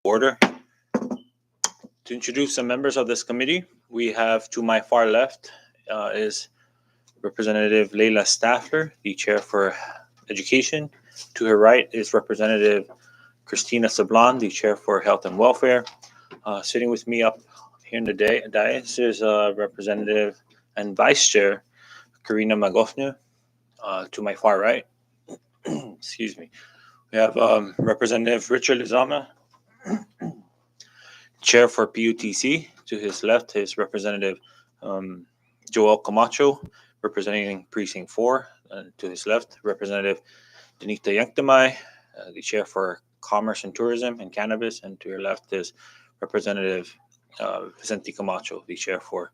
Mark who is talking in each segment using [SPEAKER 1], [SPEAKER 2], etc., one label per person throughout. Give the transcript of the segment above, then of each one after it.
[SPEAKER 1] Order. To introduce the members of this committee, we have to my far left is Representative Leila Staffler, the Chair for Education. To her right is Representative Christina Sablon, the Chair for Health and Welfare. Sitting with me up here in the dais is Representative and Vice Chair Karina Magofna. To my far right, excuse me, we have Representative Richard Lizama, Chair for PUTC. To his left is Representative Joel Camacho, representing Precinct 4. And to his left, Representative Denita Yanktamay, the Chair for Commerce and Tourism and Cannabis. And to your left is Representative Vicente Camacho, the Chair for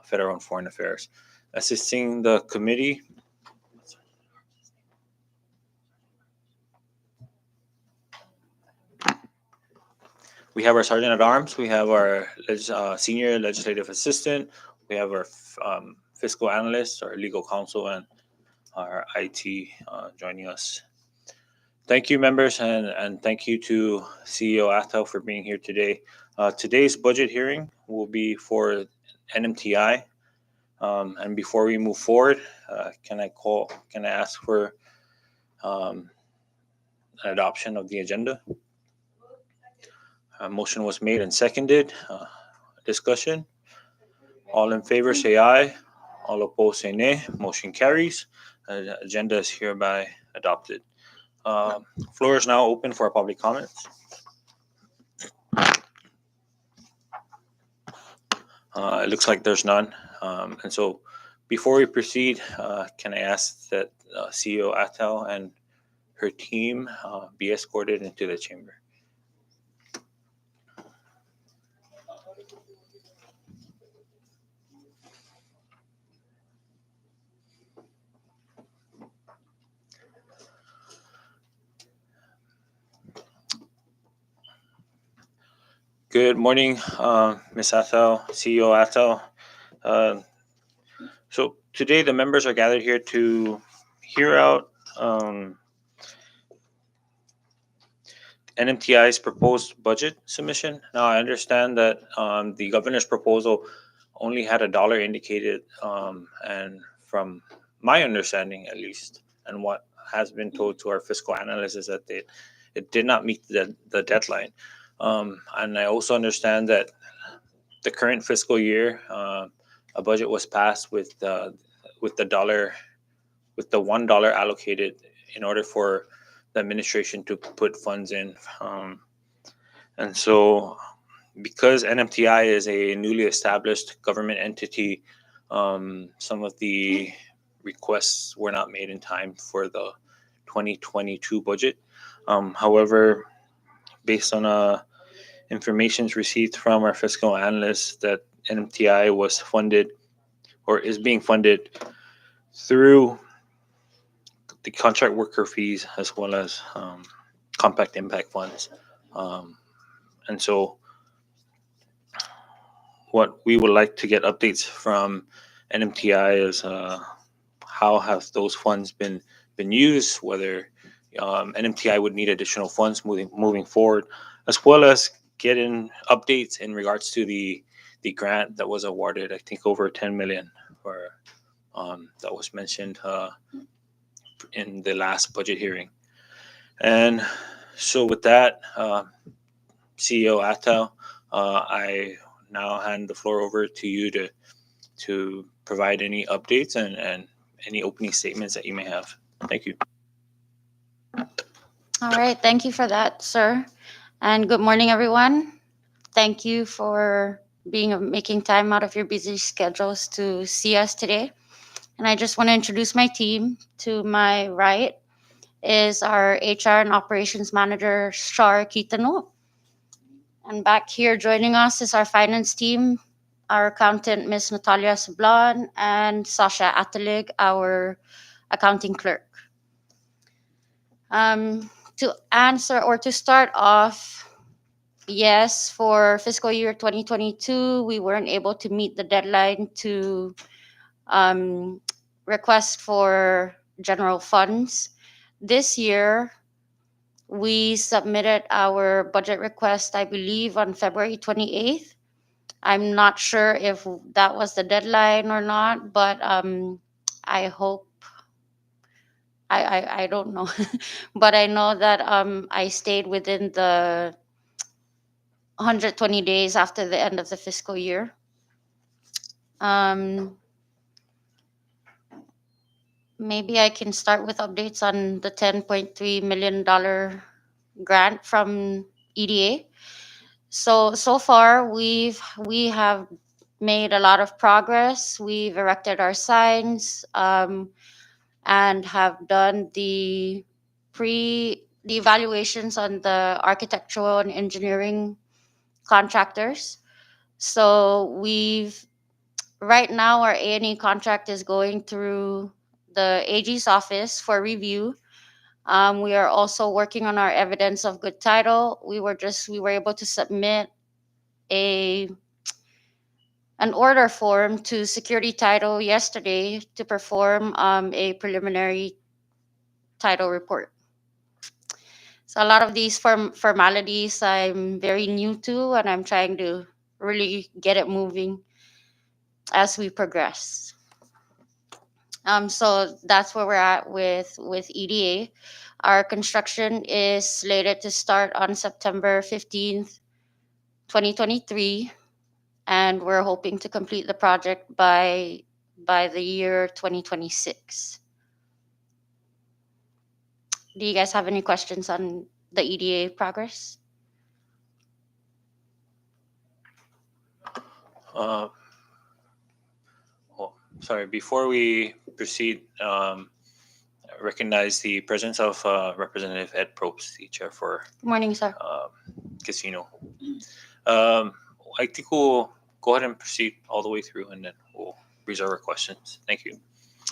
[SPEAKER 1] Federal and Foreign Affairs. Assisting the committee, we have our Sergeant at Arms, we have our Senior Legislative Assistant, we have our Fiscal Analyst, our Legal Counsel, and our IT joining us. Thank you, members, and thank you to CEO Atel for being here today. Today's budget hearing will be for NMTI. And before we move forward, can I ask for an adoption of the agenda? A motion was made and seconded. Discussion. All in favor say aye. All opposed say nay. Motion carries. Agenda is hereby adopted. Floor is now open for public comments. It looks like there's none. And so before we proceed, can I ask that CEO Atel and her team be escorted into the chamber? Good morning, Ms. Atel, CEO Atel. So today the members are gathered here to hear out NMTI's proposed budget submission. Now I understand that the governor's proposal only had $1 indicated, and from my understanding at least, and what has been told to our fiscal analyst is that it did not meet the deadline. And I also understand that the current fiscal year, a budget was passed with the $1 allocated in order for the administration to put funds in. And so because NMTI is a newly established government entity, some of the requests were not made in time for the 2022 budget. However, based on information received from our fiscal analyst, that NMTI was funded or is being funded through the contract worker fees as well as compact impact funds. And so what we would like to get updates from NMTI is how have those funds been used, whether NMTI would need additional funds moving forward, as well as getting updates in regards to the grant that was awarded, I think over 10 million, or that was mentioned in the last budget hearing. And so with that, CEO Atel, I now hand the floor over to you to provide any updates and any opening statements that you may have. Thank you.
[SPEAKER 2] All right, thank you for that, sir. And good morning, everyone. Thank you for making time out of your busy schedules to see us today. And I just want to introduce my team. To my right is our HR and Operations Manager, Shar Kitano. And back here joining us is our finance team, our accountant, Ms. Natalia Sablon, and Sasha Atalig, our accounting clerk. To answer or to start off, yes, for fiscal year 2022, we weren't able to meet the deadline to request for general funds. This year, We submitted our budget request, I believe, on February 28th. I'm not sure if that was the deadline or not, but I hope I don't know, but I know that I stayed within the 120 days after the end of the fiscal year. Um, Maybe I can start with updates on the $10.3 million grant from EDA. So far we have made a lot of progress. We've erected our signs, and have done the evaluations on the architectural and engineering contractors. So we've right now our A&E contract is going through the AG's office for review. We are also working on our evidence of good title. We were able to submit a an order form to security title yesterday to perform a preliminary title report. So a lot of these formalities I'm very new to, and I'm trying to really get it moving as we progress. So that's where we're at with EDA. Our construction is slated to start on September 15th, 2023, and we're hoping to complete the project by the year 2026. Do you guys have any questions on the EDA progress?
[SPEAKER 1] Uh, oh, sorry. Before we proceed, recognize the presence of Representative Ed Probst, the chair for
[SPEAKER 2] Good morning, sir.
[SPEAKER 1] Casino. I think we'll go ahead and proceed all the way through, and then we'll reserve our questions. Thank you.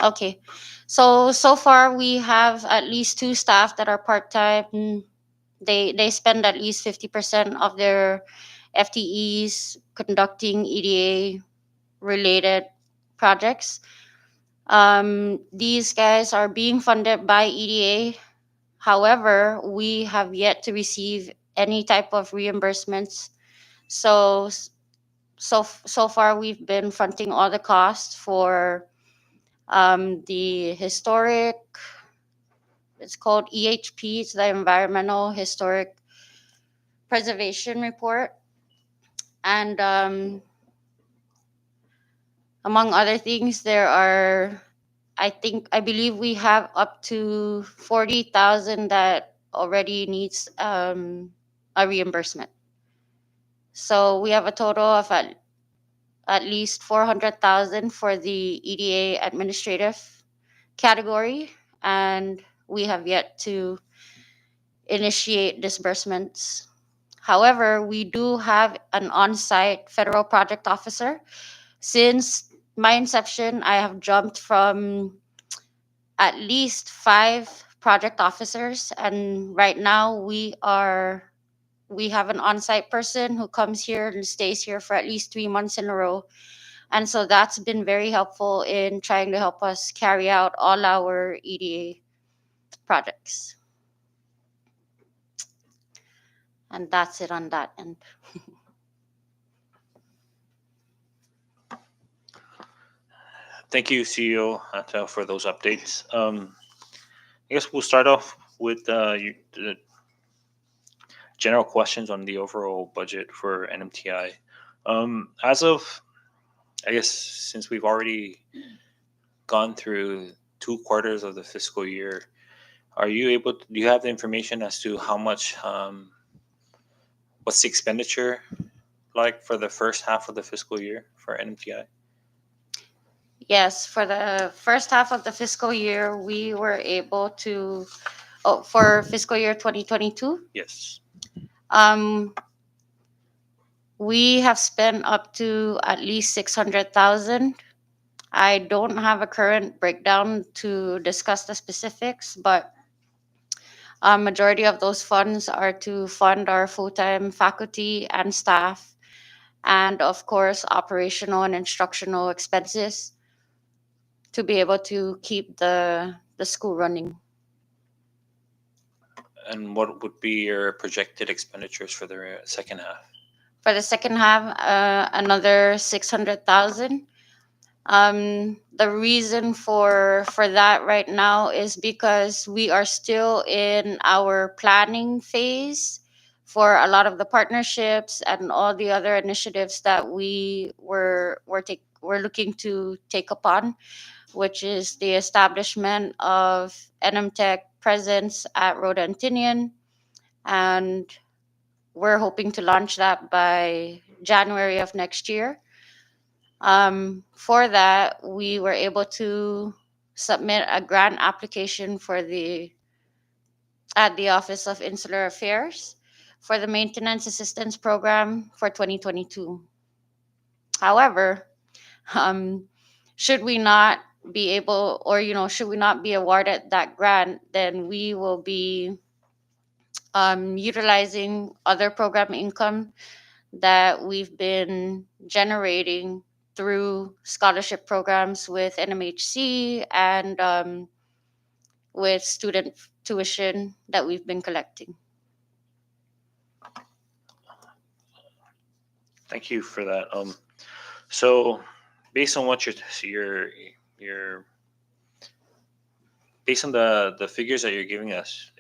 [SPEAKER 2] Okay. So far we have at least two staff that are part-time. They spend at least 50% of their FTEs conducting EDA related projects. These guys are being funded by EDA. However, we have yet to receive any type of reimbursements. So far we've been fronting all the costs for the historic, it's called EHP, it's the Environmental Historic Preservation Report. And among other things, there are, I believe we have up to 40,000 that already needs a reimbursement. So we have a total of at least 400,000 for the EDA administrative category, and we have yet to initiate disbursements. However, we do have an on-site federal project officer. Since my inception, I have jumped from at least 5 project officers, and right now we have an on-site person who comes here and stays here for at least 3 months in a row. And so that's been very helpful in trying to help us carry out all our EDA projects. And that's it on that end.
[SPEAKER 1] Thank you, CEO Atta, for those updates. I guess we'll start off with the general questions on the overall budget for NMTI. As of, I guess, since we've already gone through 2 quarters of the fiscal year, are you able to, do you have the information as to how much, what's the expenditure like for the first half of the fiscal year for NMTI?
[SPEAKER 2] Yes, for the first half of the fiscal year, we were able to, for fiscal year 2022,
[SPEAKER 1] Yes.
[SPEAKER 2] um, we have spent up to at least 600,000. I don't have a current breakdown to discuss the specifics, but a majority of those funds are to fund our full-time faculty and staff, and of course, operational and instructional expenses to be able to keep the school running.
[SPEAKER 1] And what would be your projected expenditures for the second half?
[SPEAKER 2] For the second half, another 600,000. The reason for that right now is because we are still in our planning phase for a lot of the partnerships and all the other initiatives that we're looking to take upon, which is the establishment of NMTech presence at Rhoda and Tinian, and we're hoping to launch that by January of next year. For that, we were able to submit a grant application for the at the Office of Insular Affairs for the Maintenance Assistance Program for 2022. However, um, should we not be able, or should we not be awarded that grant, then we will be utilizing other program income that we've been generating through scholarship programs with NMHC and with student tuition that we've been collecting.
[SPEAKER 1] Thank you for that. So based on what your based on the figures that you're giving us,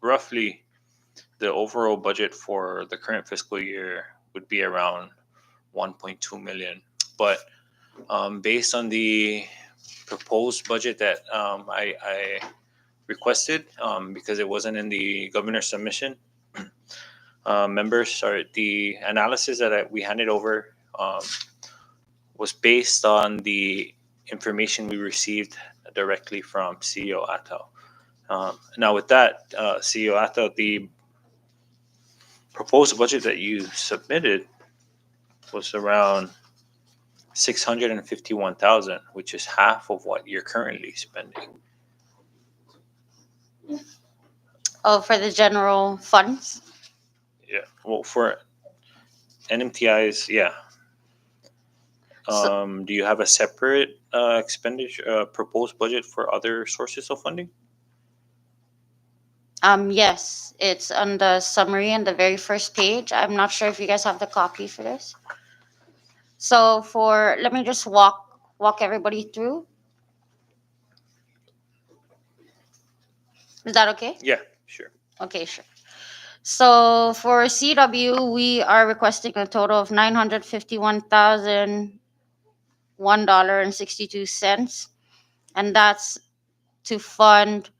[SPEAKER 1] roughly the overall budget for the current fiscal year would be around 1.2 million. But based on the proposed budget that I requested, because it wasn't in the governor's submission, members, sorry, the analysis that we handed over was based on the information we received directly from CEO Ato. Now, with that, CEO Ato, the proposed budget that you submitted was around 651,000, which is half of what you're currently spending.
[SPEAKER 2] Oh, for the general funds?
[SPEAKER 1] Yeah. Well, for NMTI's, yeah. Do you have a separate expenditure proposed budget for other sources of funding?
[SPEAKER 2] Yes, it's on the summary on the very first page. I'm not sure if you guys have the copy for this. So let me just walk everybody through. Is that okay?
[SPEAKER 1] Yeah, sure.
[SPEAKER 2] Okay, sure. So for CW, we are requesting a total of $951,001.62, and that's to fund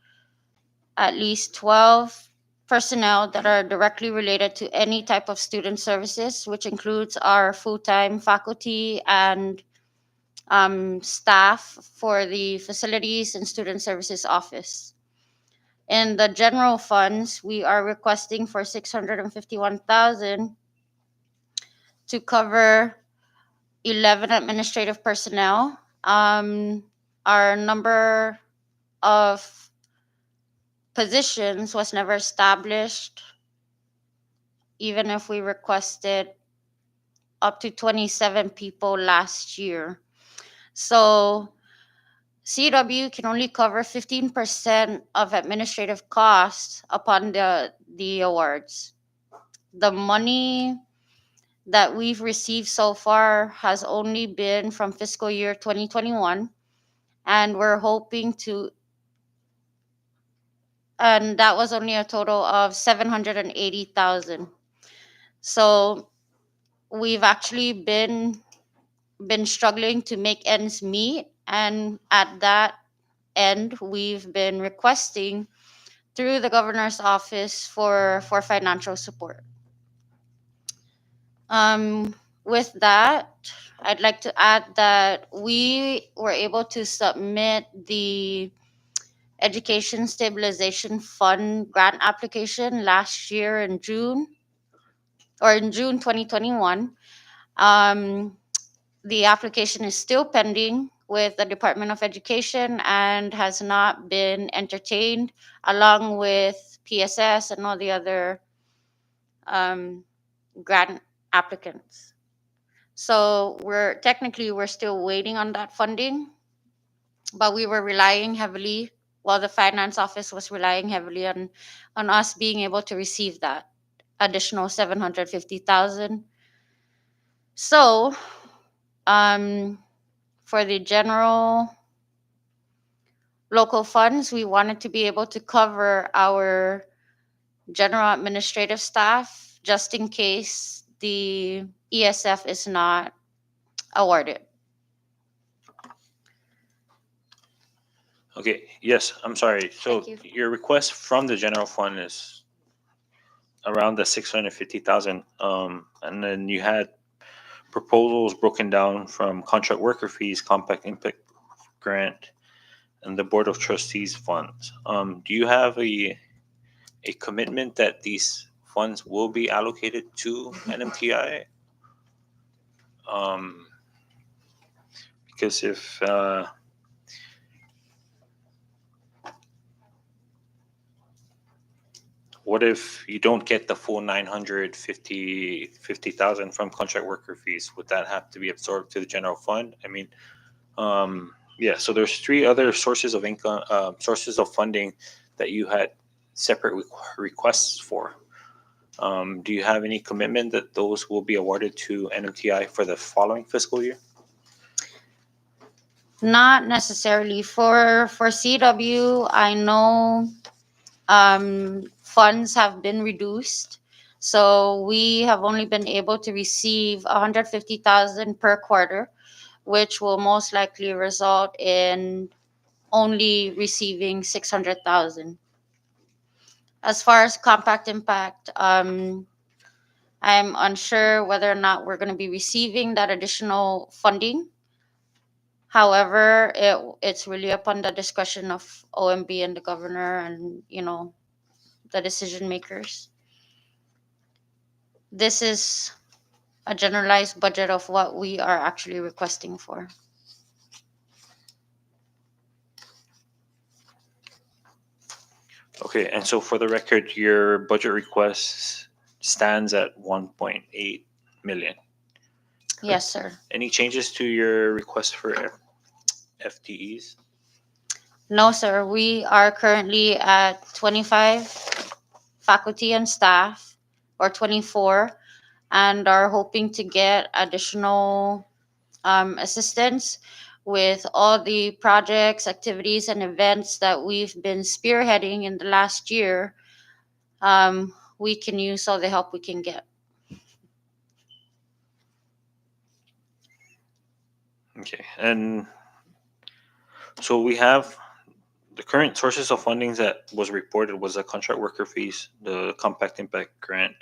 [SPEAKER 2] at least 12 personnel that are directly related to any type of student services, which includes our full-time faculty and staff for the facilities and student services office. In the general funds, we are requesting for 651,000 to cover 11 administrative personnel. Our number of positions was never established, even if we requested up to 27 people last year. So CW can only cover 15% of administrative costs upon the awards. The money that we've received so far has only been from fiscal year 2021, and we're hoping to, and that was only a total of 780,000. So we've actually been struggling to make ends meet, and at that end we've been requesting through the governor's office for financial support. With that, I'd like to add that we were able to submit the Education Stabilization Fund grant application last year in June 2021. The application is still pending with the Department of Education and has not been entertained, along with PSS and all the other grant applicants. So we're still waiting on that funding, but we were relying heavily well, the finance office was relying heavily on us being able to receive that additional 750,000. So, um, for the general local funds, we wanted to be able to cover our general administrative staff just in case the ESF is not awarded.
[SPEAKER 1] Okay, yes, I'm sorry. So
[SPEAKER 2] Thank you.
[SPEAKER 1] your request from the general fund is around the 650,000. And then you had proposals broken down from contract worker fees, compact impact grant, and the board of trustees funds. Do you have a commitment that these funds will be allocated to NMTI? Um, because if what if you don't get the full 950,000 from contract worker fees? Would that have to be absorbed to the general fund? I mean, yeah. So there's three other sources of income, sources of funding that you had separate requests for. Do you have any commitment that those will be awarded to NMTI for the following fiscal year?
[SPEAKER 2] Not necessarily for CW. I know funds have been reduced, so we have only been able to receive 150,000 per quarter, which will most likely result in only receiving 600,000. As far as compact impact, I'm unsure whether or not we're going to be receiving that additional funding. However, it's really upon the discretion of OMB and the governor and, the decision makers. This is a generalized budget of what we are actually requesting for.
[SPEAKER 1] Okay, and so for the record, your budget request stands at 1.8 million.
[SPEAKER 2] Yes, sir.
[SPEAKER 1] Any changes to your request for FTEs?
[SPEAKER 2] No, sir. We are currently at 25 faculty and staff, or 24, and are hoping to get additional assistance with all the projects, activities, and events that we've been spearheading in the last year. We can use all the help we can get.
[SPEAKER 1] Okay, and so we have the current sources of funding that was reported was the contract worker fees, the compact impact grant,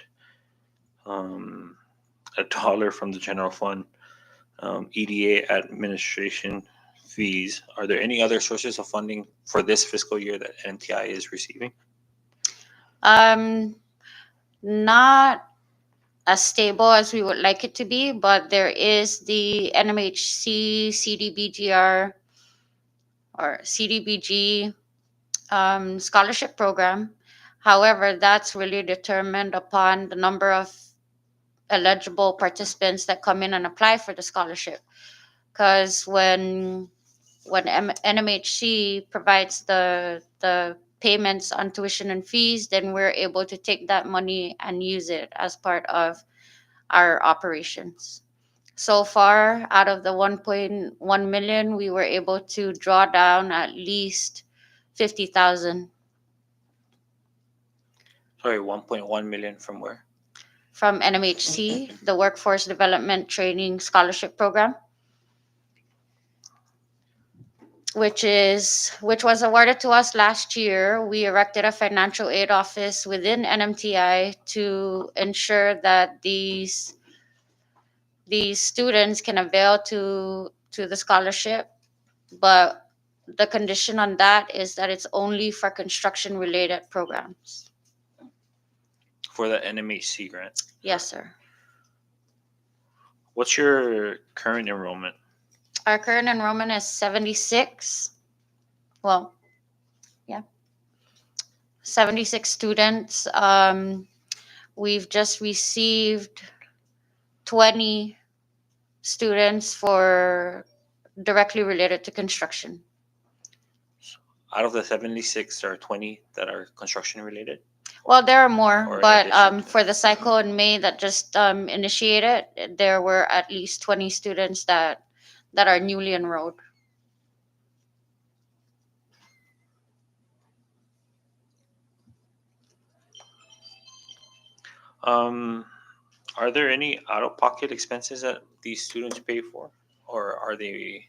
[SPEAKER 1] um, $1 from the general fund, EDA administration fees. Are there any other sources of funding for this fiscal year that NMTI is receiving?
[SPEAKER 2] Not as stable as we would like it to be, but there is the NMHC CDBGR or CDBG scholarship program. However, that's really determined upon the number of eligible participants that come in and apply for the scholarship. Because when NMHC provides the payments on tuition and fees, then we're able to take that money and use it as part of our operations. So far, out of the 1.1 million, we were able to draw down at least 50,000
[SPEAKER 1] Sorry, 1.1 million from where?
[SPEAKER 2] from NMHC, the Workforce Development Training Scholarship Program, which was awarded to us last year. We erected a financial aid office within NMTI to ensure that these students can avail to the scholarship, but the condition on that is that it's only for construction related programs.
[SPEAKER 1] For the NMHC grant.
[SPEAKER 2] Yes, sir.
[SPEAKER 1] What's your current enrollment?
[SPEAKER 2] Our current enrollment is 76. Well, yeah, 76 students. We've just received 20 students for directly related to construction.
[SPEAKER 1] out of the 76, there are 20 that are construction related?
[SPEAKER 2] Well, there are more,
[SPEAKER 1] Or in
[SPEAKER 2] but
[SPEAKER 1] addition to
[SPEAKER 2] for the cycle in May that just initiated, there were at least 20 students that are newly enrolled.
[SPEAKER 1] Are there any out-of-pocket expenses that these students pay for, or are they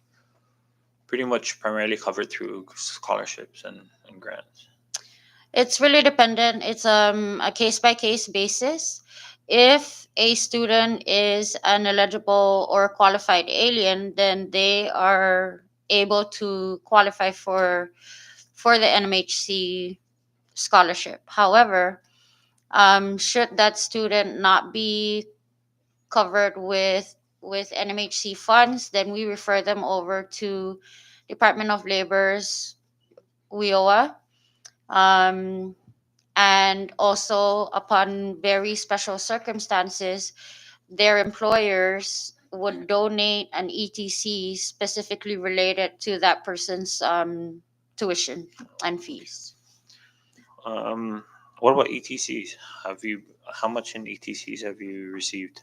[SPEAKER 1] pretty much primarily covered through scholarships and grants?
[SPEAKER 2] It's really dependent. It's a case by case basis. If a student is an eligible or qualified alien, then they are able to qualify for the NMHC scholarship. However, should that student not be covered with NMHC funds, then we refer them over to Department of Labor's WIOA. Um, and also, upon very special circumstances, their employers would donate an ETC specifically related to that person's tuition and fees.
[SPEAKER 1] What about ETCs? How much in ETCs have you received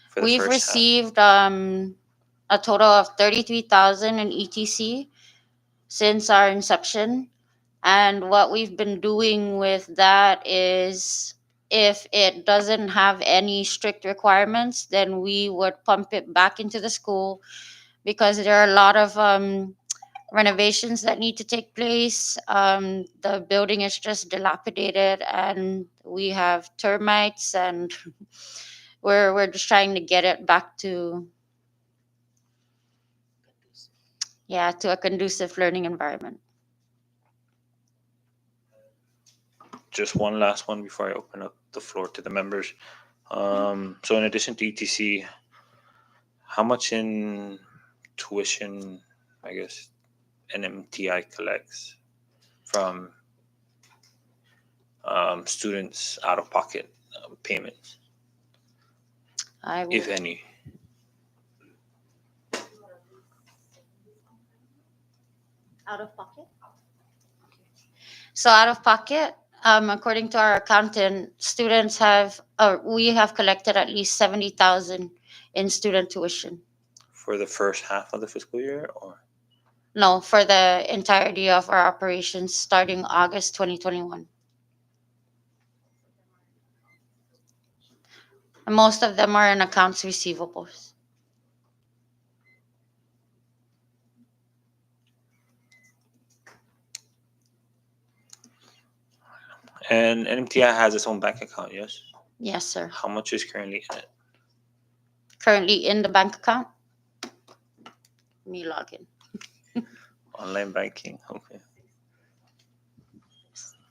[SPEAKER 1] for the
[SPEAKER 2] We've
[SPEAKER 1] first half?
[SPEAKER 2] received a total of 33,000 in ETC since our inception. And what we've been doing with that is if it doesn't have any strict requirements, then we would pump it back into the school because there are a lot of renovations that need to take place. The building is just dilapidated and we have termites and we're just trying to get it back to to a conducive learning environment.
[SPEAKER 1] Just one last one before I open up the floor to the members. So in addition to ETC, how much in tuition, I guess, NMTI collects from students' out-of-pocket payments,
[SPEAKER 2] I
[SPEAKER 1] if
[SPEAKER 2] will,
[SPEAKER 1] any?
[SPEAKER 2] out of pocket. So out of pocket, according to our accountant, students have we have collected at least 70,000 in student tuition.
[SPEAKER 1] For the first half of the fiscal year, or
[SPEAKER 2] No, for the entirety of our operations starting August 2021. And most of them are in accounts receivables.
[SPEAKER 1] and NMTI has its own bank account, yes?
[SPEAKER 2] Yes, sir.
[SPEAKER 1] How much is currently in it?
[SPEAKER 2] Currently in the bank account. Let me log in.
[SPEAKER 1] Online banking, okay.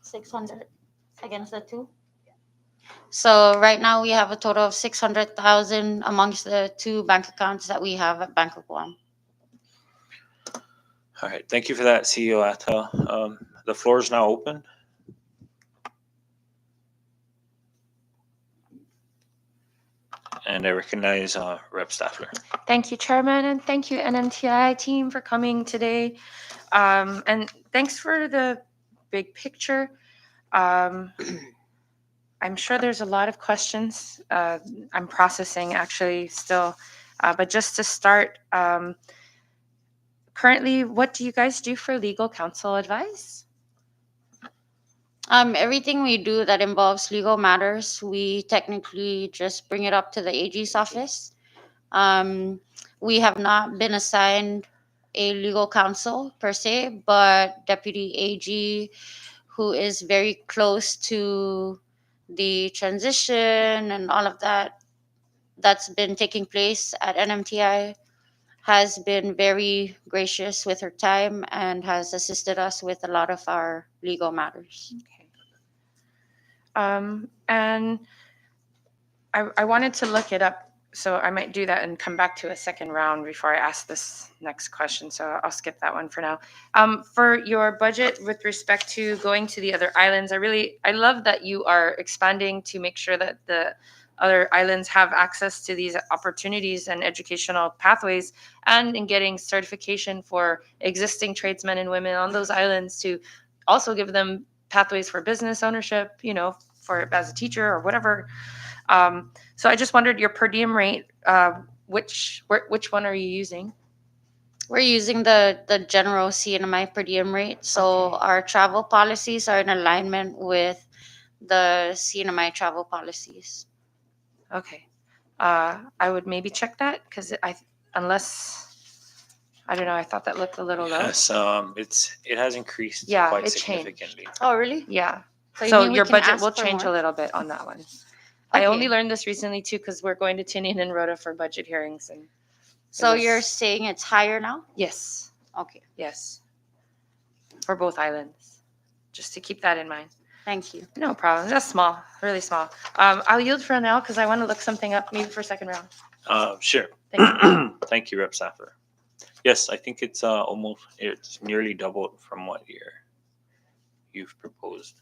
[SPEAKER 2] 600 against the two. So right now we have a total of 600,000 amongst the two bank accounts that we have at Bank of Guam.
[SPEAKER 1] All right, thank you for that, CEO Atta. The floor is now open. And I recognize Rep. Staffler.
[SPEAKER 3] Thank you, Chairman, and thank you, NMTI team, for coming today. And thanks for the big picture. I'm sure there's a lot of questions I'm processing actually still. But just to start, currently, what do you guys do for legal counsel advice?
[SPEAKER 2] Everything we do that involves legal matters, we technically just bring it up to the AG's office. We have not been assigned a legal counsel per se, but Deputy AG, who is very close to the transition and all of that that's been taking place at NMTI, has been very gracious with her time and has assisted us with a lot of our legal matters.
[SPEAKER 3] Okay. And I wanted to look it up, so I might do that and come back to a second round before I ask this next question. So I'll skip that one for now. For your budget with respect to going to the other islands, I love that you are expanding to make sure that the other islands have access to these opportunities and educational pathways, and in getting certification for existing tradesmen and women on those islands to also give them pathways for business ownership, for as a teacher or whatever. So I just wondered your per diem rate, which one are you using?
[SPEAKER 2] We're using the general CNMI per diem rate. So
[SPEAKER 3] Okay.
[SPEAKER 2] our travel policies are in alignment with the CNMI travel policies.
[SPEAKER 3] Okay. I would maybe check that because unless, I don't know, I thought that looked a little low.
[SPEAKER 1] Yes, it has increased
[SPEAKER 3] Yeah,
[SPEAKER 1] quite
[SPEAKER 3] it changed.
[SPEAKER 1] significantly.
[SPEAKER 2] Oh, really?
[SPEAKER 3] Yeah.
[SPEAKER 2] So you
[SPEAKER 3] So
[SPEAKER 2] mean we
[SPEAKER 3] your
[SPEAKER 2] can
[SPEAKER 3] budget
[SPEAKER 2] ask
[SPEAKER 3] will
[SPEAKER 2] for
[SPEAKER 3] change a
[SPEAKER 2] more?
[SPEAKER 3] little bit on that one. I
[SPEAKER 2] Okay.
[SPEAKER 3] only learned this recently too because we're going to Tinian and Rhoda for budget hearings. And
[SPEAKER 2] So
[SPEAKER 3] was-
[SPEAKER 2] you're saying it's higher now?
[SPEAKER 3] yes,
[SPEAKER 2] Okay.
[SPEAKER 3] yes, for both islands. Just to keep that in mind.
[SPEAKER 2] Thank you.
[SPEAKER 3] No problem. That's small, really small. I'll yield for now because I want to look something up maybe for second round.
[SPEAKER 1] Sure.
[SPEAKER 3] Thank you.
[SPEAKER 1] Thank you, Rep Staffer. Yes, I think it's nearly doubled from what you've proposed.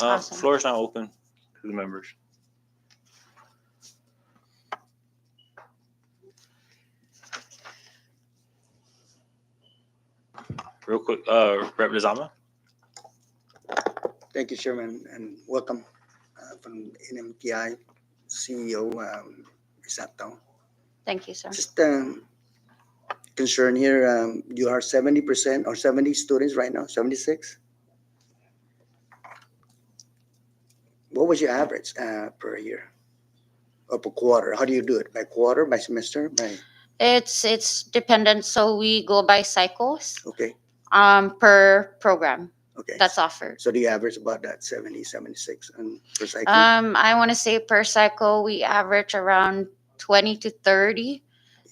[SPEAKER 2] Awesome.
[SPEAKER 1] Floor is now open to the members. Real quick, Rep Lizama.
[SPEAKER 4] Thank you, Chairman, and welcome from NMTI CEO Risato.
[SPEAKER 2] Thank you, sir.
[SPEAKER 4] Just concern here, you are 70% or 70 students right now, 76? What was your average per year or per quarter? How do you do it? By quarter, by semester, by?
[SPEAKER 2] It's dependent. So we go by cycles
[SPEAKER 4] Okay,
[SPEAKER 2] per program
[SPEAKER 4] okay.
[SPEAKER 2] that's offered.
[SPEAKER 4] So do you average about that 70, 76 per cycle?
[SPEAKER 2] I want to say per cycle we average around 20 to 30.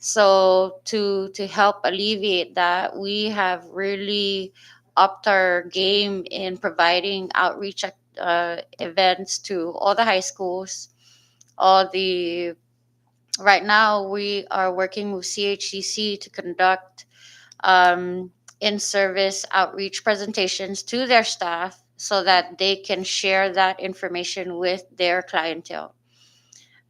[SPEAKER 2] So to help alleviate that, we have really upped our game in providing outreach events to all the high schools. Right now we are working with CHCC to conduct in-service outreach presentations to their staff so that they can share that information with their clientele.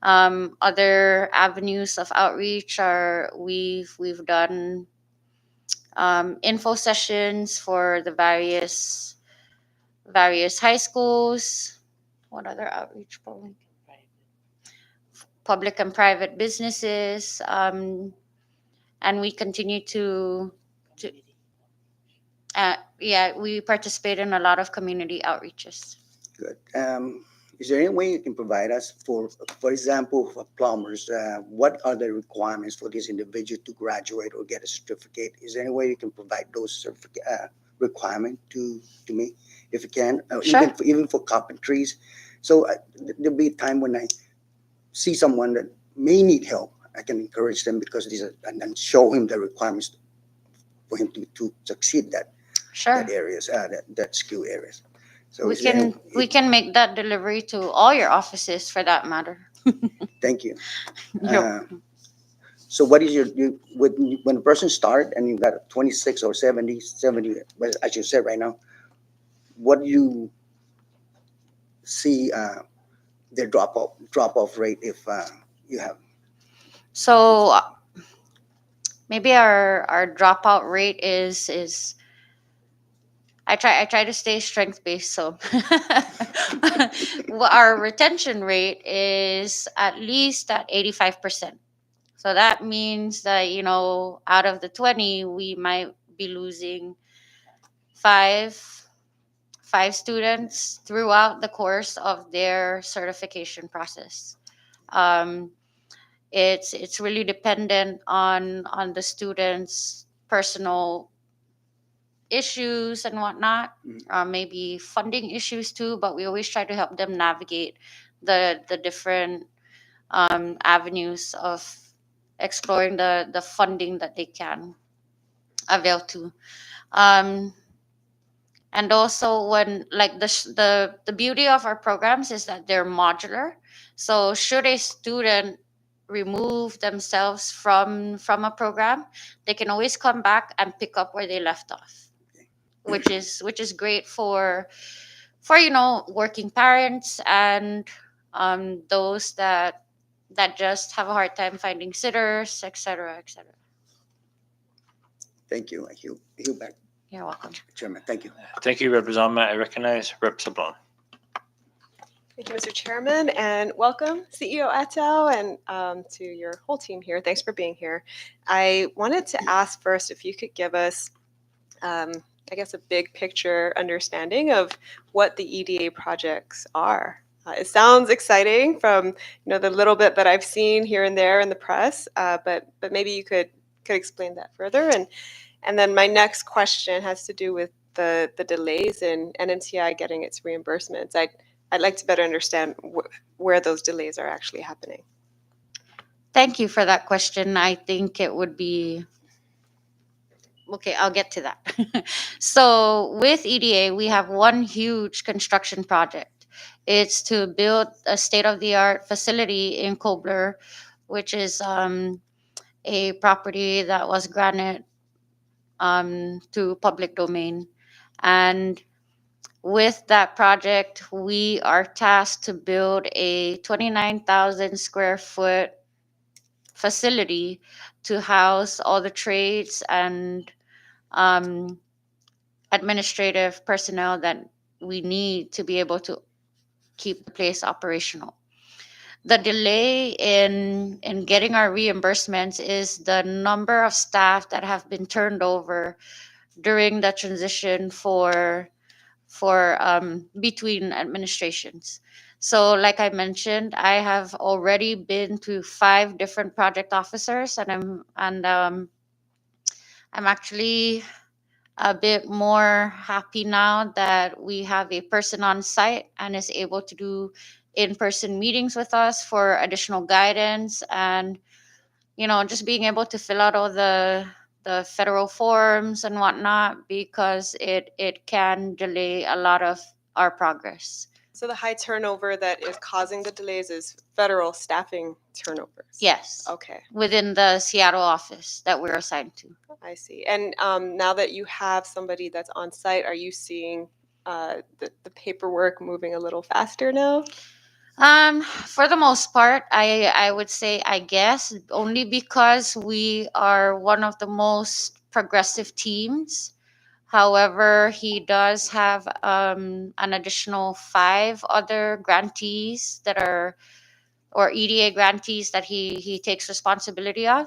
[SPEAKER 2] Other avenues of outreach are we've done info sessions for the various high schools. What other outreach program? Public and private businesses, and we continue to we participate in a lot of community outreaches.
[SPEAKER 4] Good. Is there any way you can provide us for example, for plumbers, what are the requirements for this individual to graduate or get a certificate? Is there any way you can provide those requirements to me, if you can?
[SPEAKER 2] Sure.
[SPEAKER 4] Even for carpentries. So there'll be a time when I see someone that may need help, I can encourage them because and then show him the requirements for him to succeed that
[SPEAKER 2] Sure.
[SPEAKER 4] areas, that skill areas. So
[SPEAKER 2] We
[SPEAKER 4] is there any-
[SPEAKER 2] can make that delivery to all your offices for that matter.
[SPEAKER 4] Thank you.
[SPEAKER 2] Yep.
[SPEAKER 4] So what is when a person start and you've got a 26 or 70, well, as you said right now, what do you see their drop off rate if you have?
[SPEAKER 2] So maybe our dropout rate is I try to stay strength based. So our retention rate is at least at 85%. So that means that out of the 20, we might be losing five students throughout the course of their certification process. It's really dependent on the students' personal issues and whatnot, maybe funding issues too. But we always try to help them navigate the different avenues of exploring the funding that they can avail to. And also, when like the beauty of our programs is that they're modular. So should a student remove themselves from a program, they can always come back and pick up where they left off, which is great for working parents and those that that just have a hard time finding sitters, etc., etc.
[SPEAKER 4] Thank you. You back,
[SPEAKER 2] You're welcome.
[SPEAKER 4] Chairman. Thank you.
[SPEAKER 1] Thank you, Representative. I recognize Rep. Sablon.
[SPEAKER 5] Thank you, Mr. Chairman, and welcome, CEO Attal, and to your whole team here. Thanks for being here. I wanted to ask first if you could give us, I guess, a big picture understanding of what the EDA projects are. It sounds exciting from the little bit that I've seen here and there in the press, but maybe you could explain that further. And then my next question has to do with the delays in NMTI getting its reimbursements. I'd like to better understand where those delays are actually happening.
[SPEAKER 2] Thank you for that question. I think it would be okay. I'll get to that. So with EDA, we have one huge construction project. It's to build a state-of-the-art facility in Kobler, which is a property that was granted to public domain. And with that project, we are tasked to build a 29,000 square foot facility to house all the trades and administrative personnel that we need to be able to keep the place operational. The delay in getting our reimbursements is the number of staff that have been turned over during the transition for between administrations. So, like I mentioned, I have already been to 5 different project officers, and I'm actually a bit more happy now that we have a person on site and is able to do in-person meetings with us for additional guidance and just being able to fill out all the federal forms and whatnot, because it can delay a lot of our progress.
[SPEAKER 5] So the high turnover that is causing the delays is federal staffing turnovers?
[SPEAKER 2] Yes.
[SPEAKER 5] Okay.
[SPEAKER 2] Within the Seattle office that we're assigned to.
[SPEAKER 5] I see. And now that you have somebody that's on site, are you seeing the paperwork moving a little faster now?
[SPEAKER 2] For the most part, I would say, I guess, only because we are one of the most progressive teams. However, he does have an additional 5 other grantees that are, or EDA grantees that he takes responsibility of.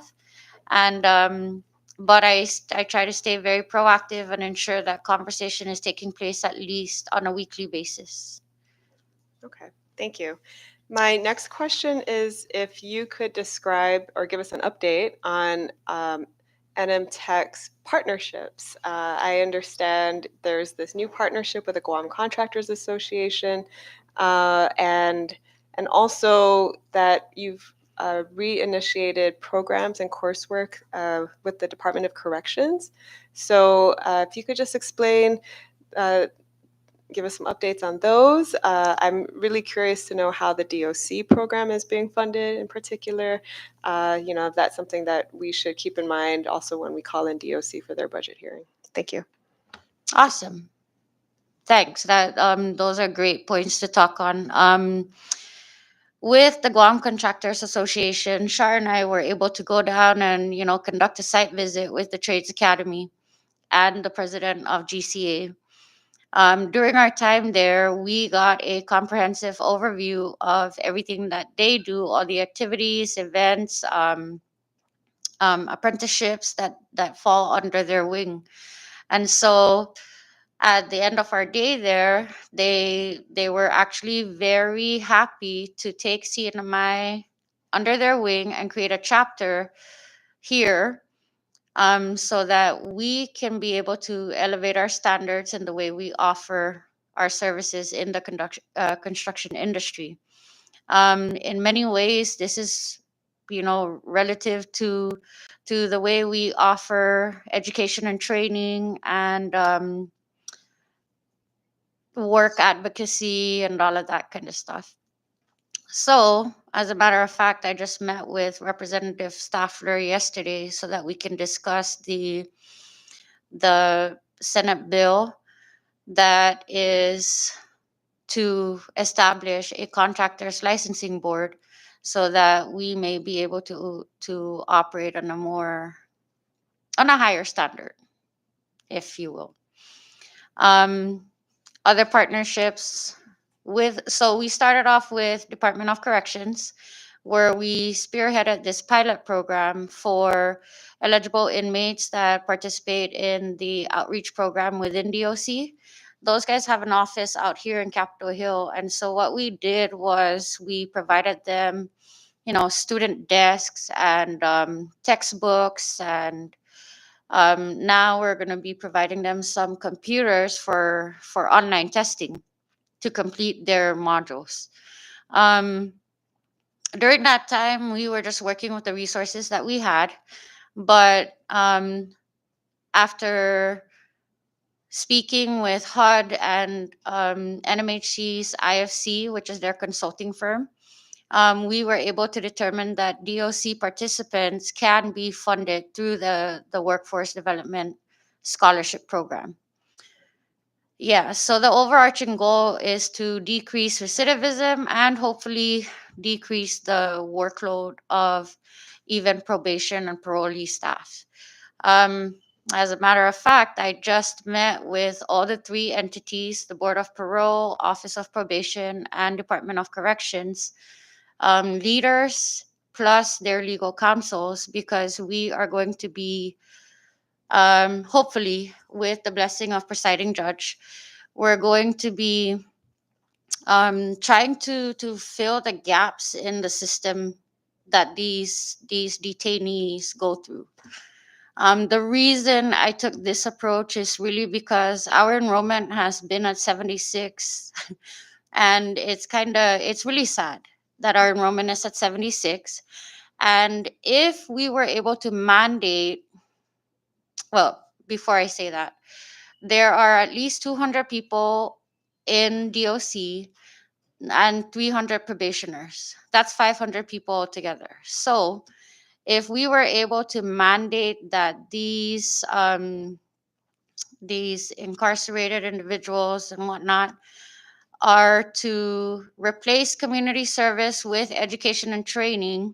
[SPEAKER 2] And but I try to stay very proactive and ensure that conversation is taking place at least on a weekly basis.
[SPEAKER 5] Okay, thank you. My next question is if you could describe or give us an update on NMTech's partnerships. I understand there's this new partnership with the Guam Contractors Association, and also that you've reinitiated programs and coursework with the Department of Corrections. So if you could just explain, give us some updates on those. I'm really curious to know how the DOC program is being funded in particular. If that's something that we should keep in mind also when we call in DOC for their budget hearing. Thank you.
[SPEAKER 2] Awesome. Thanks. That those are great points to talk on. With the Guam Contractors Association, Shar and I were able to go down and conduct a site visit with the Trades Academy and the president of GCA. During our time there, we got a comprehensive overview of everything that they do, all the activities, events, apprenticeships that fall under their wing. And so at the end of our day there, they were actually very happy to take CNMI under their wing and create a chapter here, so that we can be able to elevate our standards in the way we offer our services in the construction industry. In many ways, this is, relative to the way we offer education and training and work advocacy and all of that kind of stuff. So, as a matter of fact, I just met with Representative Staffler yesterday so that we can discuss the Senate bill that is to establish a contractors licensing board so that we may be able to operate on a higher standard, if you will. Other partnerships so we started off with Department of Corrections, where we spearheaded this pilot program for eligible inmates that participate in the outreach program within DOC. Those guys have an office out here in Capitol Hill. And so what we did was we provided them, student desks and textbooks. And now we're going to be providing them some computers for online testing to complete their modules. During that time, we were just working with the resources that we had. But after speaking with HUD and NMHC's IFC, which is their consulting firm, we were able to determine that DOC participants can be funded through the Workforce Development Scholarship Program. Yeah, so the overarching goal is to decrease recidivism and hopefully decrease the workload of even probation and parolee staff. As a matter of fact, I just met with all the three entities, the Board of Parole, Office of Probation, and Department of Corrections, leaders plus their legal counsels, because we are going to be, hopefully, with the blessing of presiding judge, we're going to be trying to fill the gaps in the system that these detainees go through. The reason I took this approach is really because our enrollment has been at 76, and it's really sad that our enrollment is at 76. And if we were able to mandate, well, before I say that, there are at least 200 people in DOC and 300 probationers. That's 500 people altogether. So if we were able to mandate that these incarcerated individuals and whatnot are to replace community service with education and training,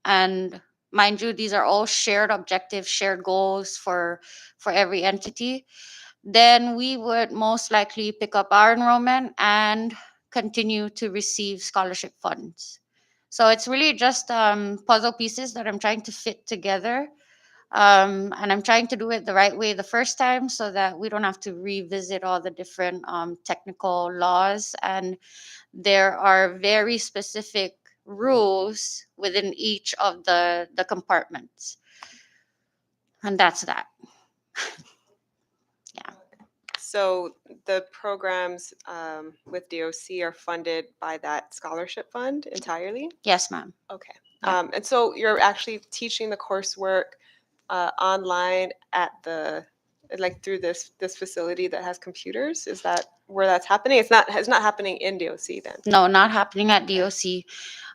[SPEAKER 2] and mind you, these are all shared objectives, shared goals for every entity, then we would most likely pick up our enrollment and continue to receive scholarship funds. So it's really just puzzle pieces that I'm trying to fit together. And I'm trying to do it the right way the first time so that we don't have to revisit all the different technical laws. And there are very specific rules within each of the compartments. And that's that.
[SPEAKER 5] So the programs with DOC are funded by that scholarship fund entirely?
[SPEAKER 2] Yes, ma'am.
[SPEAKER 5] Okay.
[SPEAKER 2] Yeah.
[SPEAKER 5] And so you're actually teaching the coursework online at through this facility that has computers? Is that where that's happening? It's not happening in DOC then?
[SPEAKER 2] No, not happening at DOC.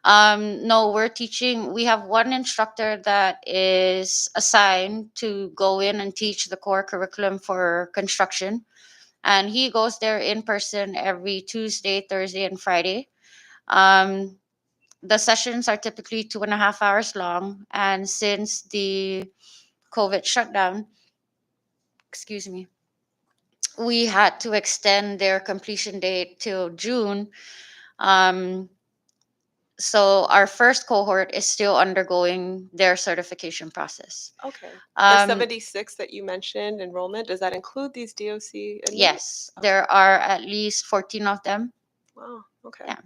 [SPEAKER 2] No, we're teaching. We have one instructor that is assigned to go in and teach the core curriculum for construction. And he goes there in person every Tuesday, Thursday, and Friday. The sessions are typically 2.5 hours long. And since the COVID shutdown, excuse me, we had to extend their completion date till June. So our first cohort is still undergoing their certification process.
[SPEAKER 5] Okay. The 76 that you mentioned, enrollment, does that include these DOC inmates?
[SPEAKER 2] Yes, there are at least 14 of them.
[SPEAKER 5] Wow, okay.
[SPEAKER 2] Yeah.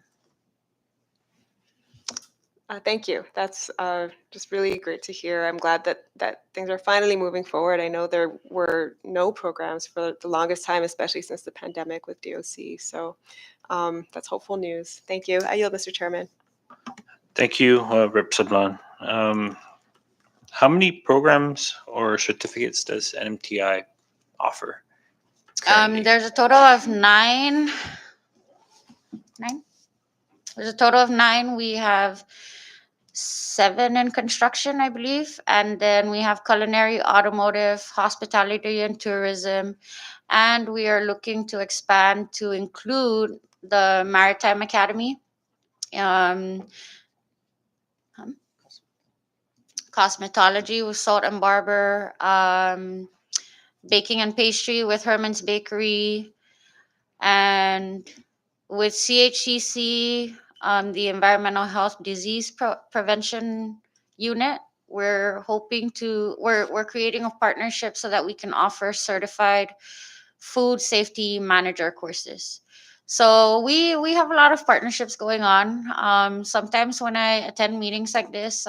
[SPEAKER 5] Thank you. That's just really great to hear. I'm glad that things are finally moving forward. I know there were no programs for the longest time, especially since the pandemic with DOC. So that's hopeful news. Thank you. I yield, Mr. Chairman.
[SPEAKER 1] Thank you, Rep. Sablan. How many programs or certificates does NMTI offer currently?
[SPEAKER 2] There's a total of 9. There's a total of 9. We have 7 in construction, I believe. And then we have culinary, automotive, hospitality, and tourism. And we are looking to expand to include the Maritime Academy. cosmetology with Salt and Barber, baking and pastry with Herman's Bakery, and with CHCC, the Environmental Health Disease Prevention Unit. We're creating a partnership so that we can offer certified food safety manager courses. So we have a lot of partnerships going on. Sometimes when I attend meetings like this,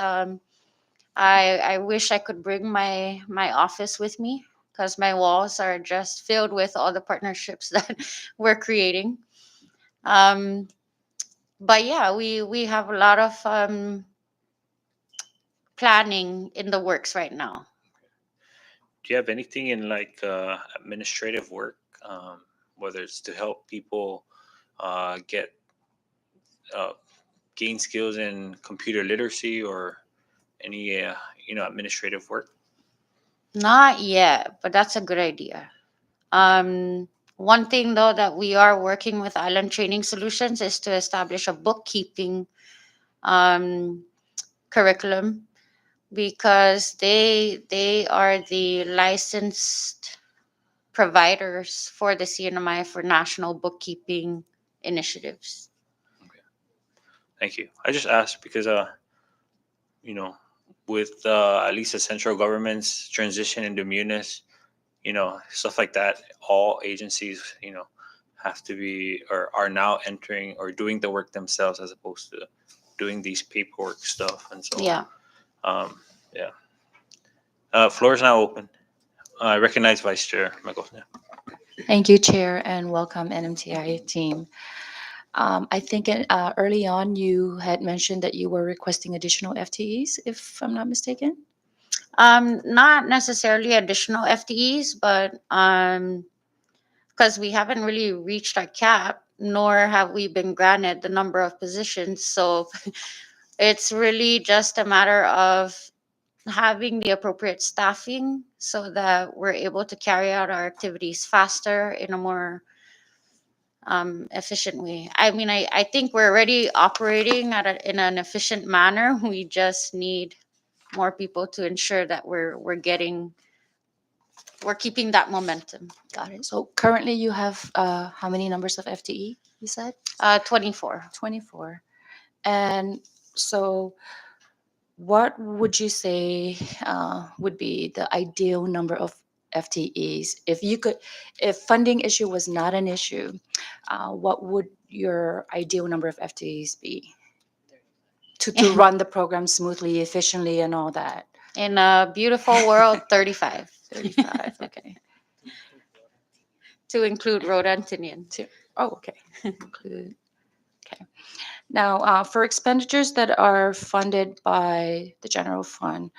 [SPEAKER 2] I wish I could bring my office with me because my walls are just filled with all the partnerships that we're creating. Um, but yeah, we have a lot of planning in the works right now.
[SPEAKER 1] Do you have anything in like administrative work, whether it's to help people get uh, gain skills in computer literacy or any administrative work?
[SPEAKER 2] Not yet, but that's a good idea. One thing though that we are working with Island Training Solutions is to establish a bookkeeping um, curriculum because they are the licensed providers for the CNMI for national bookkeeping initiatives.
[SPEAKER 1] Thank you. I just asked because you know, with at least the central government's transition into munis, stuff like that, all agencies, have to be or are now entering or doing the work themselves as opposed to doing these paperwork stuff. And so,
[SPEAKER 2] Yeah.
[SPEAKER 1] um, yeah. Floor is now open. I recognize Vice Chair Michael. Yeah.
[SPEAKER 6] Thank you, Chair, and welcome NMTI team. I think early on you had mentioned that you were requesting additional FTEs, if I'm not mistaken.
[SPEAKER 2] Not necessarily additional FTEs, but because we haven't really reached our cap, nor have we been granted the number of positions. So it's really just a matter of having the appropriate staffing so that we're able to carry out our activities faster in a more efficient way. I mean, I think we're already operating in an efficient manner. We just need more people to ensure that we're keeping that momentum.
[SPEAKER 6] Got it. So currently you have how many numbers of FTE, you said?
[SPEAKER 2] 24.
[SPEAKER 6] 24. And so what would you say would be the ideal number of FTEs? If funding issue was not an issue, what would your ideal number of FTEs be to run the program smoothly, efficiently, and all that?
[SPEAKER 2] In a beautiful world, 35
[SPEAKER 6] 35, okay.
[SPEAKER 2] to include Rhoda and Tinian.
[SPEAKER 6] Oh, okay. Include. Okay. Now, for expenditures that are funded by the general fund,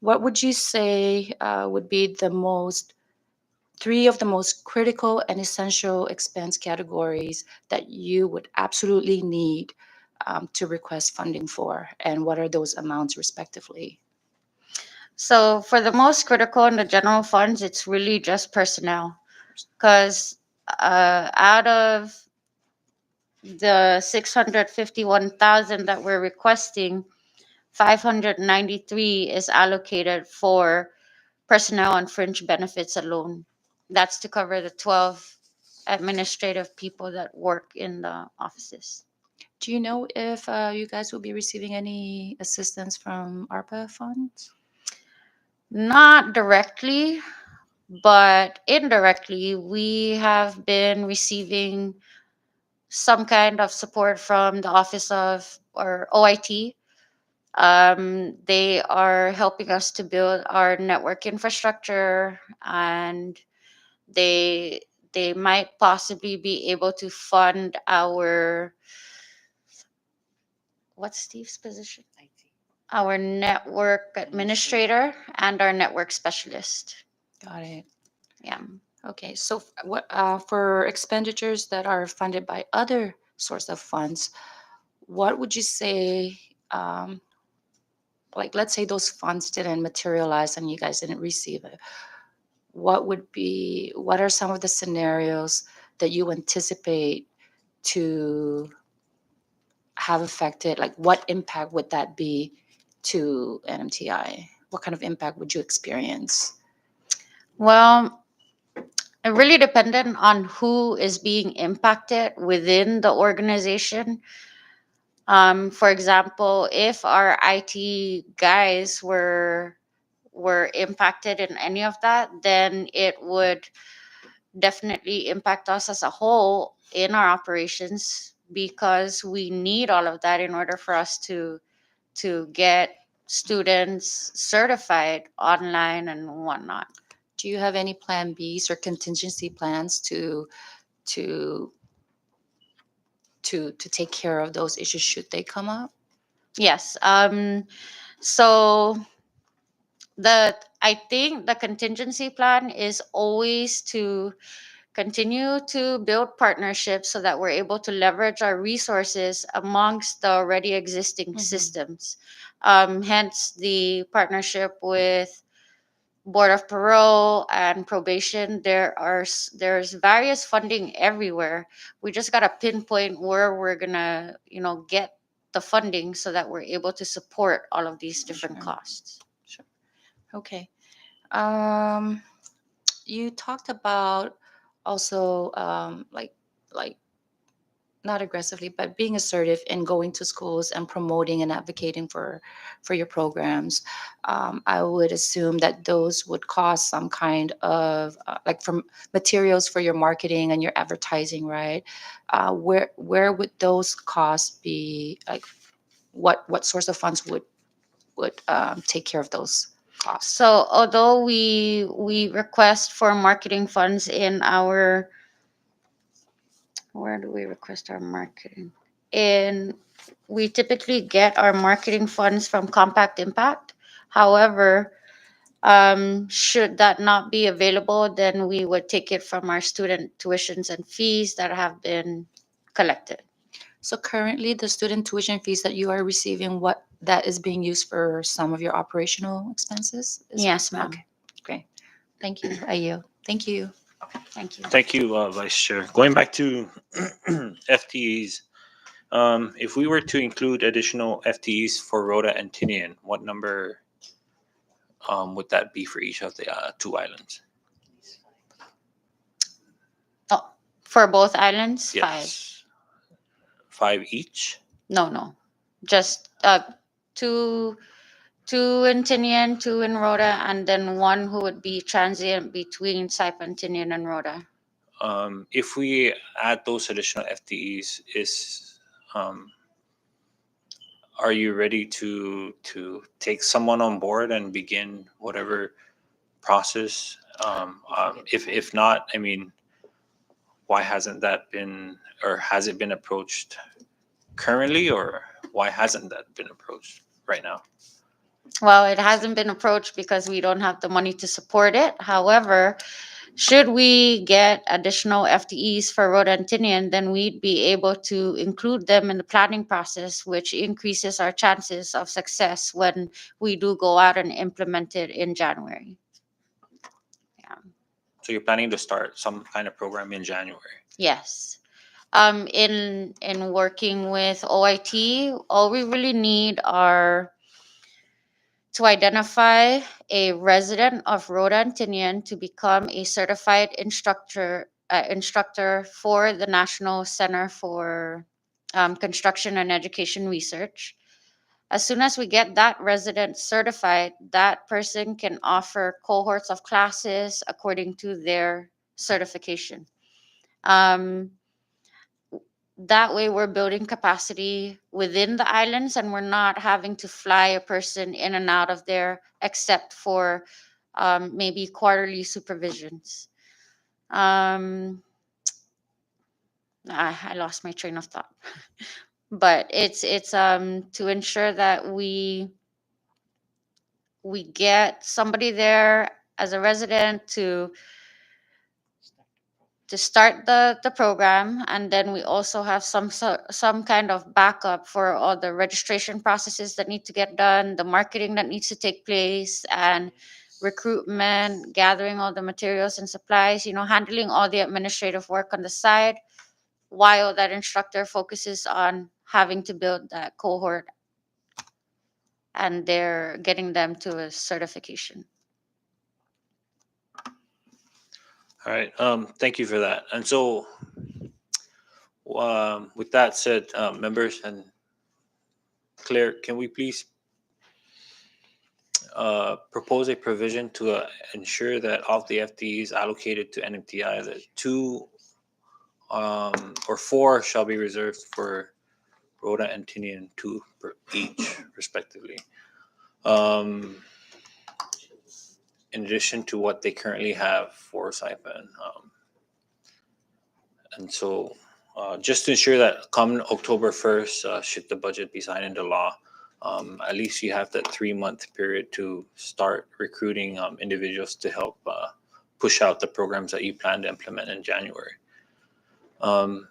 [SPEAKER 6] what would you say would be three of the most critical and essential expense categories that you would absolutely need to request funding for? And what are those amounts respectively?
[SPEAKER 2] So for the most critical in the general funds, it's really just personnel, because out of the 651,000 that we're requesting, 593 is allocated for personnel and fringe benefits alone. That's to cover the 12 administrative people that work in the offices.
[SPEAKER 6] Do you know if you guys will be receiving any assistance from ARPA funds?
[SPEAKER 2] Not directly, but indirectly, we have been receiving some kind of support from the Office of or OIT. They are helping us to build our network infrastructure, and they they might possibly be able to fund our what's Steve's position? Our network administrator and our network specialist.
[SPEAKER 6] Got it.
[SPEAKER 2] Yeah.
[SPEAKER 6] Okay, so what for expenditures that are funded by other source of funds, what would you say? Like, let's say those funds didn't materialize and you guys didn't receive it. What are some of the scenarios that you anticipate to have affected? Like, what impact would that be to NMTI? What kind of impact would you experience?
[SPEAKER 2] Well, it really depended on who is being impacted within the organization. For example, if our IT guys were impacted in any of that, then it would definitely impact us as a whole in our operations, because we need all of that in order for us to get students certified online and whatnot.
[SPEAKER 6] Do you have any plan Bs or contingency plans to to take care of those issues should they come up?
[SPEAKER 2] Yes. So I think the contingency plan is always to continue to build partnerships so that we're able to leverage our resources amongst the already existing systems. Hence the partnership with Board of Parole and Probation. There's various funding everywhere. We just gotta pinpoint where we're gonna, get the funding so that we're able to support all of these different
[SPEAKER 6] Sure.
[SPEAKER 2] costs.
[SPEAKER 6] Okay. You talked about also like not aggressively, but being assertive in going to schools and promoting and advocating for your programs. I would assume that those would cost some kind of like from materials for your marketing and your advertising, right? Where would those costs be? Like, what source of funds would take care of those costs?
[SPEAKER 2] So although we request for marketing funds in our, where do we request our marketing? We typically get our marketing funds from Compact Impact. However, should that not be available, then we would take it from our student tuitions and fees that have been collected.
[SPEAKER 6] So currently, the student tuition fees that you are receiving, what that is being used for some of your operational expenses?
[SPEAKER 2] Yes, ma'am.
[SPEAKER 6] Okay, great. Thank you, Ayo. Thank you.
[SPEAKER 2] Thank you.
[SPEAKER 1] Thank you, Vice Chair. Going back to FTEs, if we were to include additional FTEs for Rhoda and Tinian, what number would that be for each of the two islands?
[SPEAKER 2] Oh, for both islands,
[SPEAKER 1] Yes. 5 each?
[SPEAKER 2] No. Just two in Tinian, two in Rhoda, and then one who would be transient between Saipan, Tinian, and Rhoda.
[SPEAKER 1] If we add those additional FTEs, are you ready to take someone on board and begin whatever process? If not, I mean, why hasn't that been, or has it been approached currently, or why hasn't that been approached right now?
[SPEAKER 2] Well, it hasn't been approached because we don't have the money to support it. However, should we get additional FTEs for Rhoda and Tinian, then we'd be able to include them in the planning process, which increases our chances of success when we do go out and implement it in January.
[SPEAKER 1] So you're planning to start some kind of program in January?
[SPEAKER 2] Yes. In working with OIT, all we really need are to identify a resident of Rhoda and Tinian to become a certified instructor for the National Center for Construction and Education Research. As soon as we get that resident certified, that person can offer cohorts of classes according to their certification. That way we're building capacity within the islands, and we're not having to fly a person in and out of there except for maybe quarterly supervisions. I lost my train of thought. But it's to ensure that we get somebody there as a resident to start the program, and then we also have some kind of backup for all the registration processes that need to get done, the marketing that needs to take place, and recruitment, gathering all the materials and supplies, handling all the administrative work on the side, while that instructor focuses on having to build that cohort and they're getting them to a certification.
[SPEAKER 1] All right. Thank you for that. And so, with that said, members and Claire, can we please propose a provision to ensure that of the FTEs allocated to NMTI, that 2 or 4 shall be reserved for Rhoda and Tinian, 2 per each, respectively. In addition to what they currently have for Saipan. And so, just to ensure that come October 1st, should the budget be signed into law, at least you have that 3-month period to start recruiting individuals to help push out the programs that you plan to implement in January. All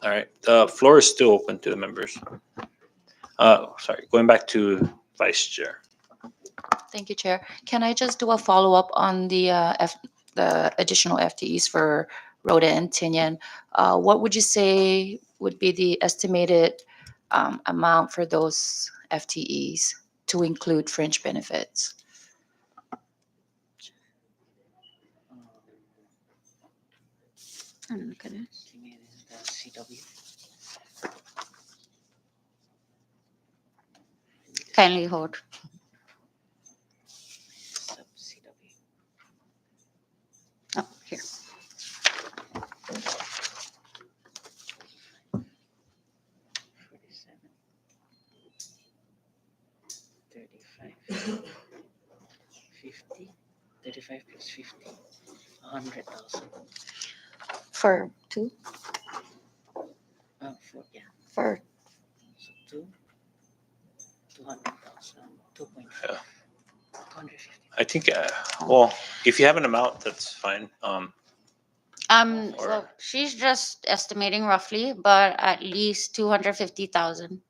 [SPEAKER 1] right, the floor is still open to the members. Sorry, going back to Vice Chair.
[SPEAKER 6] Thank you, Chair. Can I just do a follow-up on the additional FTEs for Rhoda and Tinian? What would you say would be the estimated amount for those FTEs to include fringe benefits?
[SPEAKER 2] Look at it. Kindly hold. Oh, here. For 2? For
[SPEAKER 1] I think, well, if you have an amount, that's fine. Or-
[SPEAKER 2] well, she's just estimating roughly, but at least 250,000.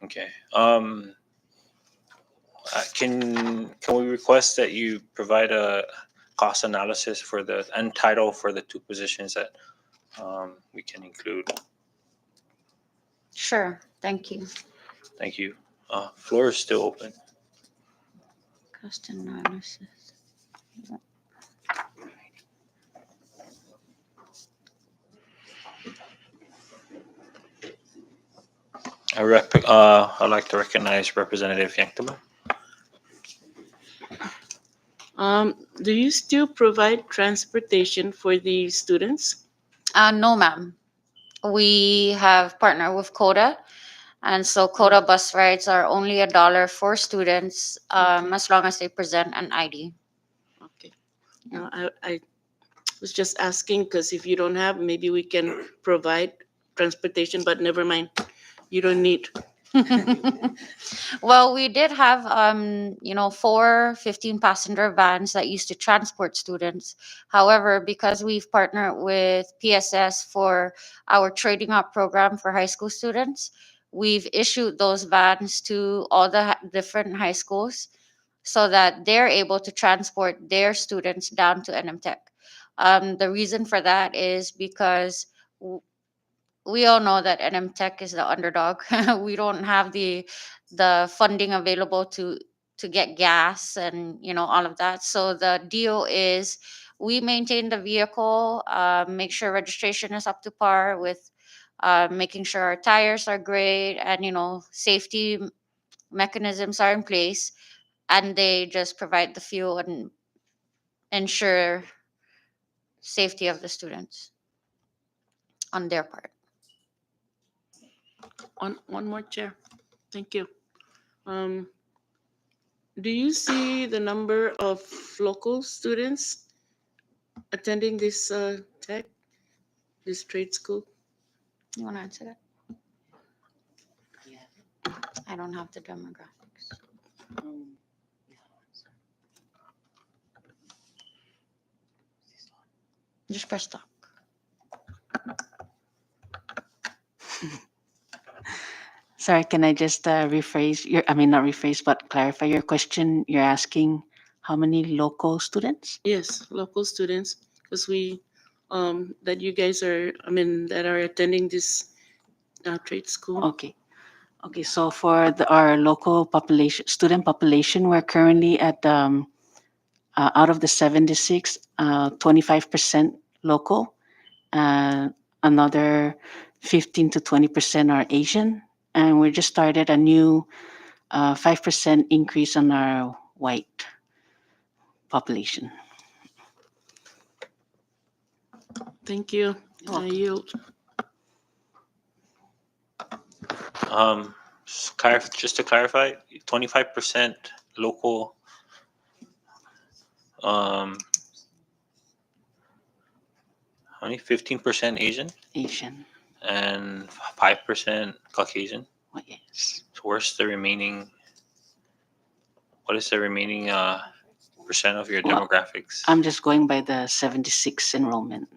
[SPEAKER 1] Okay. Can we request that you provide a cost analysis for the and title for the 2 positions that we can include?
[SPEAKER 2] Sure, thank you.
[SPEAKER 1] Thank you. Floor is still open.
[SPEAKER 2] Cost analysis.
[SPEAKER 1] I'd like to recognize Representative Yanktima.
[SPEAKER 7] Do you still provide transportation for the students?
[SPEAKER 2] No, ma'am. We have partnered with CODA, and so CODA bus rides are only $1 for students, as long as they present an ID.
[SPEAKER 7] Okay. No, I was just asking because if you don't have, maybe we can provide transportation, but never mind. You don't need.
[SPEAKER 2] Well, we did have 4 15-passenger vans that used to transport students. However, because we've partnered with PSS for our trading up program for high school students, we've issued those vans to all the different high schools so that they're able to transport their students down to NMTech. The reason for that is because we all know that NMTech is the underdog. We don't have the funding available to get gas and all of that. So the deal is we maintain the vehicle, make sure registration is up to par with making sure our tires are great, and safety mechanisms are in place, and they just provide the fuel and ensure safety of the students on their part.
[SPEAKER 7] One more, Chair. Thank you. Do you see the number of local students attending this tech, this trade school?
[SPEAKER 2] You want to answer that? I don't have the demographics. Just press stop.
[SPEAKER 8] Sorry, can I just rephrase not rephrase, but clarify your question? You're asking how many local students?
[SPEAKER 7] Yes, local students, because we, that you guys are, that are attending this trade school.
[SPEAKER 8] Okay. Okay, so for our local population, student population, we're currently at, out of the 76, 25% local. Another 15 to 20% are Asian. And we just started a new 5% increase on our white population.
[SPEAKER 7] Thank you. I yield.
[SPEAKER 1] Just to clarify, 25% local, how many? 15% Asian
[SPEAKER 8] Asian.
[SPEAKER 1] and 5% Caucasian.
[SPEAKER 8] Oh, yes.
[SPEAKER 1] So where's the remaining? What is the remaining percent of your
[SPEAKER 8] Well,
[SPEAKER 1] demographics?
[SPEAKER 8] I'm just going by the 76 enrollment.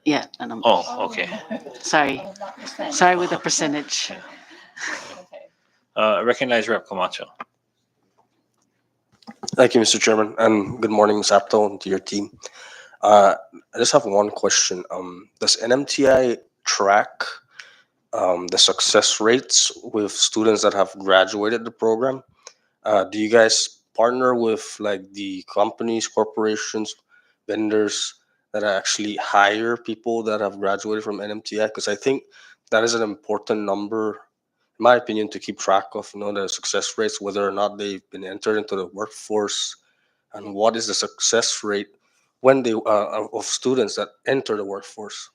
[SPEAKER 8] Yeah, the number.
[SPEAKER 1] Oh, okay.
[SPEAKER 8] Sorry. Sorry with the percentage.
[SPEAKER 1] Recognize Rep Camacho.
[SPEAKER 9] Thank you, Mr. Chairman, and good morning, Ms. Apto, and to your team. I just have one question. Does NMTI track the success rates with students that have graduated the program? Do you guys partner with like the companies, corporations, vendors that actually hire people that have graduated from NMTI? Because I think that is an important number, in my opinion, to keep track of, the success rates, whether or not they've been entered into the workforce, and what is the success rate when they of students that enter the workforce.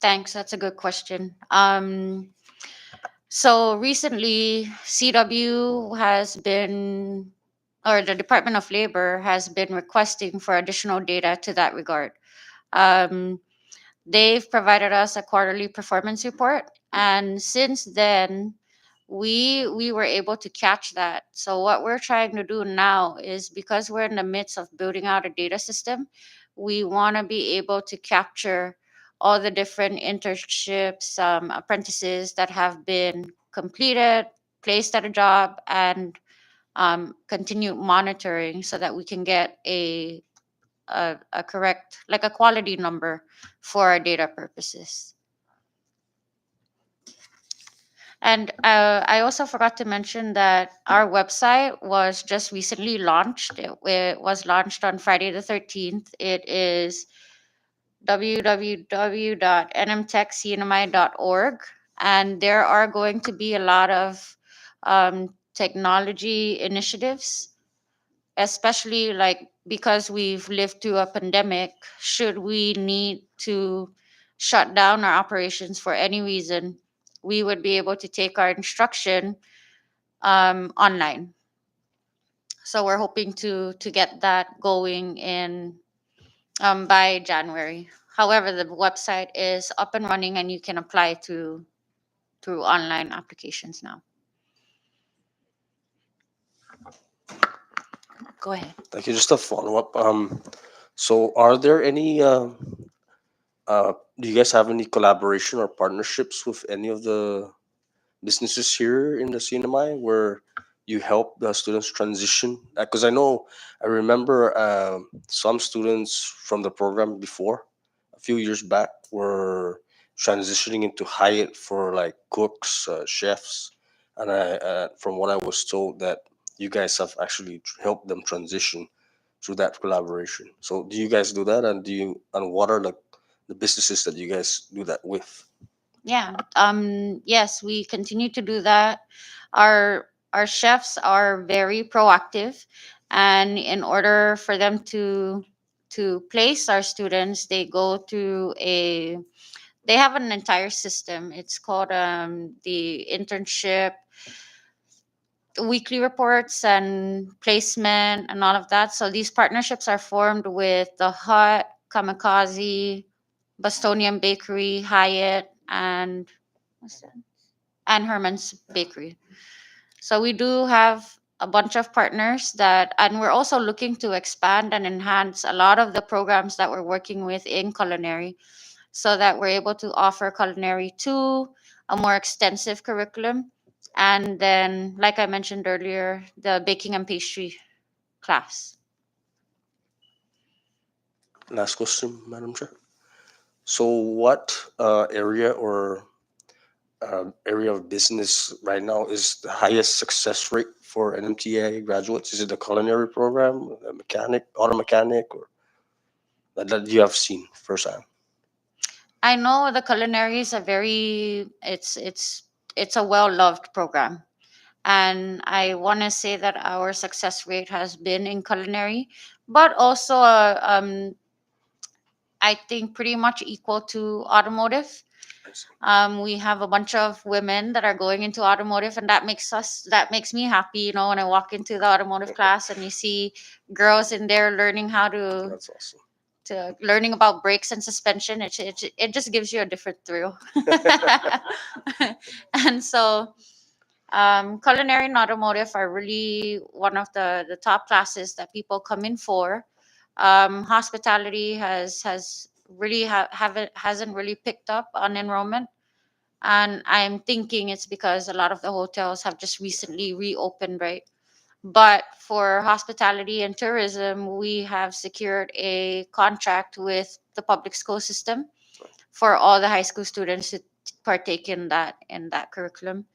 [SPEAKER 2] Thanks. That's a good question. So recently, CW has been, or the Department of Labor has been requesting for additional data to that regard. Um, they've provided us a quarterly performance report, and since then, we were able to catch that. So what we're trying to do now is, because we're in the midst of building out a data system, we want to be able to capture all the different internships, apprentices that have been completed, placed at a job, and continue monitoring so that we can get a correct, like a quality number for our data purposes. And I also forgot to mention that our website was just recently launched. It was launched on Friday the 13th. It is www.nmtechcnmi.org. And there are going to be a lot of technology initiatives, especially like because we've lived through a pandemic. Should we need to shut down our operations for any reason, we would be able to take our instruction online. So we're hoping to get that going in by January. However, the website is up and running, and you can apply through online applications now. Go ahead.
[SPEAKER 9] Thank you. Just a follow up. So are there any? Do you guys have any collaboration or partnerships with any of the businesses here in the CNMI where you help the students transition? Because I remember some students from the program before, a few years back, were transitioning into Hyatt for like cooks, chefs, and from what I was told, that you guys have actually helped them transition through that collaboration. So do you guys do that, and what are the businesses that you guys do that with?
[SPEAKER 2] Yeah. Yes, we continue to do that. Our chefs are very proactive, and in order for them to place our students, they go through they have an entire system. It's called the internship weekly reports and placement and all of that. So these partnerships are formed with the Hut, Kamikaze, Bostonian Bakery, Hyatt, and what's that? And Herman's Bakery. So we do have a bunch of partners that, and we're also looking to expand and enhance a lot of the programs that we're working with in culinary, so that we're able to offer culinary to a more extensive curriculum. And then, like I mentioned earlier, the baking and pastry class.
[SPEAKER 9] Last question, Madam Chair. So what area or area of business right now is the highest success rate for NMTI graduates? Is it the culinary program, a mechanic, auto mechanic, or that you have seen firsthand?
[SPEAKER 2] I know the culinary is a very it's a well loved program, and I want to say that our success rate has been in culinary, but also I think pretty much equal to automotive.
[SPEAKER 9] I see.
[SPEAKER 2] We have a bunch of women that are going into automotive, and that makes me happy. You know, when I walk into the automotive class and you see girls in there learning how
[SPEAKER 9] That's awesome.
[SPEAKER 2] to learning about brakes and suspension, it just gives you a different thrill. And so, culinary and automotive are really one of the top classes that people come in for. Hospitality has really haven't hasn't really picked up on enrollment, and I'm thinking it's because a lot of the hotels have just recently reopened, right? But for hospitality and tourism, we have secured a contract with the public school system for all the high school students to partake in that curriculum.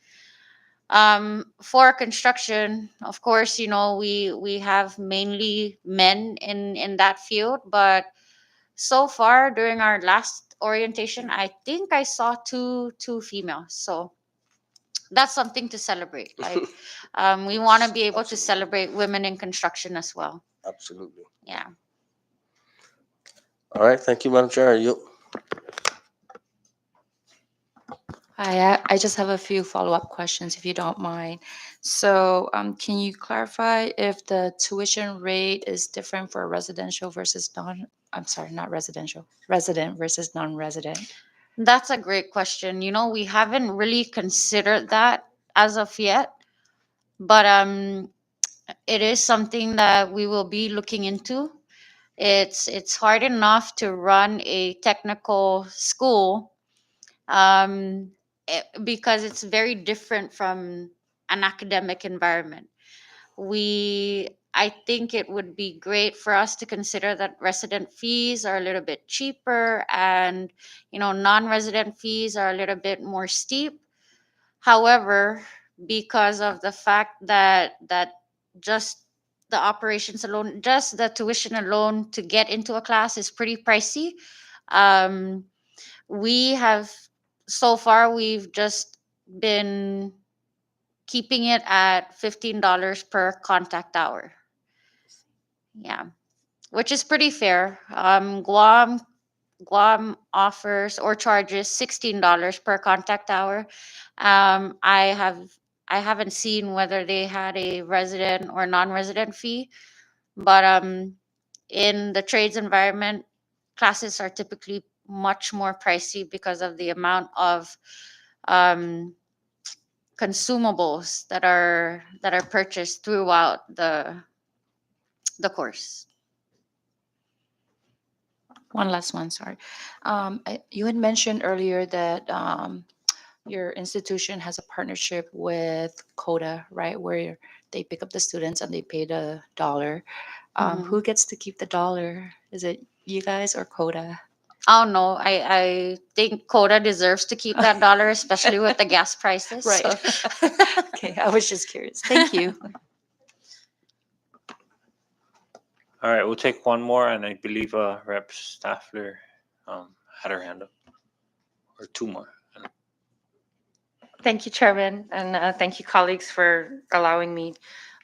[SPEAKER 2] For construction, of course, you know, we have mainly men in that field, but so far during our last orientation, I think I saw two females. So that's something to celebrate. Like, we want to be able to
[SPEAKER 9] Absolutely.
[SPEAKER 2] celebrate women in construction as well.
[SPEAKER 9] Absolutely.
[SPEAKER 2] Yeah.
[SPEAKER 9] All right. Thank you, Madam Chair. You.
[SPEAKER 6] I just have a few follow-up questions, if you don't mind. So, can you clarify if the tuition rate is different for residential versus I'm sorry, not residential, resident versus non-resident?
[SPEAKER 2] That's a great question. You know, we haven't really considered that as of yet, but it is something that we will be looking into. It's hard enough to run a technical school, because it's very different from an academic environment. I think it would be great for us to consider that resident fees are a little bit cheaper, and you know, non-resident fees are a little bit more steep. However, because of the fact that just the operations alone, just the tuition alone to get into a class is pretty pricey. um, we have so far we've just been keeping it at $15 per contact hour. Yeah, which is pretty fair. Guam offers or charges $16 per contact hour. Um, I have I haven't seen whether they had a resident or non-resident fee, but in the trades environment, classes are typically much more pricey because of the amount of um, consumables that are purchased throughout the course.
[SPEAKER 6] One last one, sorry. You had mentioned earlier that your institution has a partnership with CODA, right? Where they pick up the students and they pay the dollar.
[SPEAKER 2] Mhm.
[SPEAKER 6] Who gets to keep the dollar? Is it you guys or CODA?
[SPEAKER 2] Oh no, I think Coda deserves to keep that dollar, especially with the gas prices.
[SPEAKER 6] Right.
[SPEAKER 2] So.
[SPEAKER 6] Okay, I was just curious. Thank you.
[SPEAKER 1] All right, we'll take one more, and I believe Rep Staffler had her hand up, or two more.
[SPEAKER 3] Thank you, Chairman, and thank you, colleagues, for allowing me.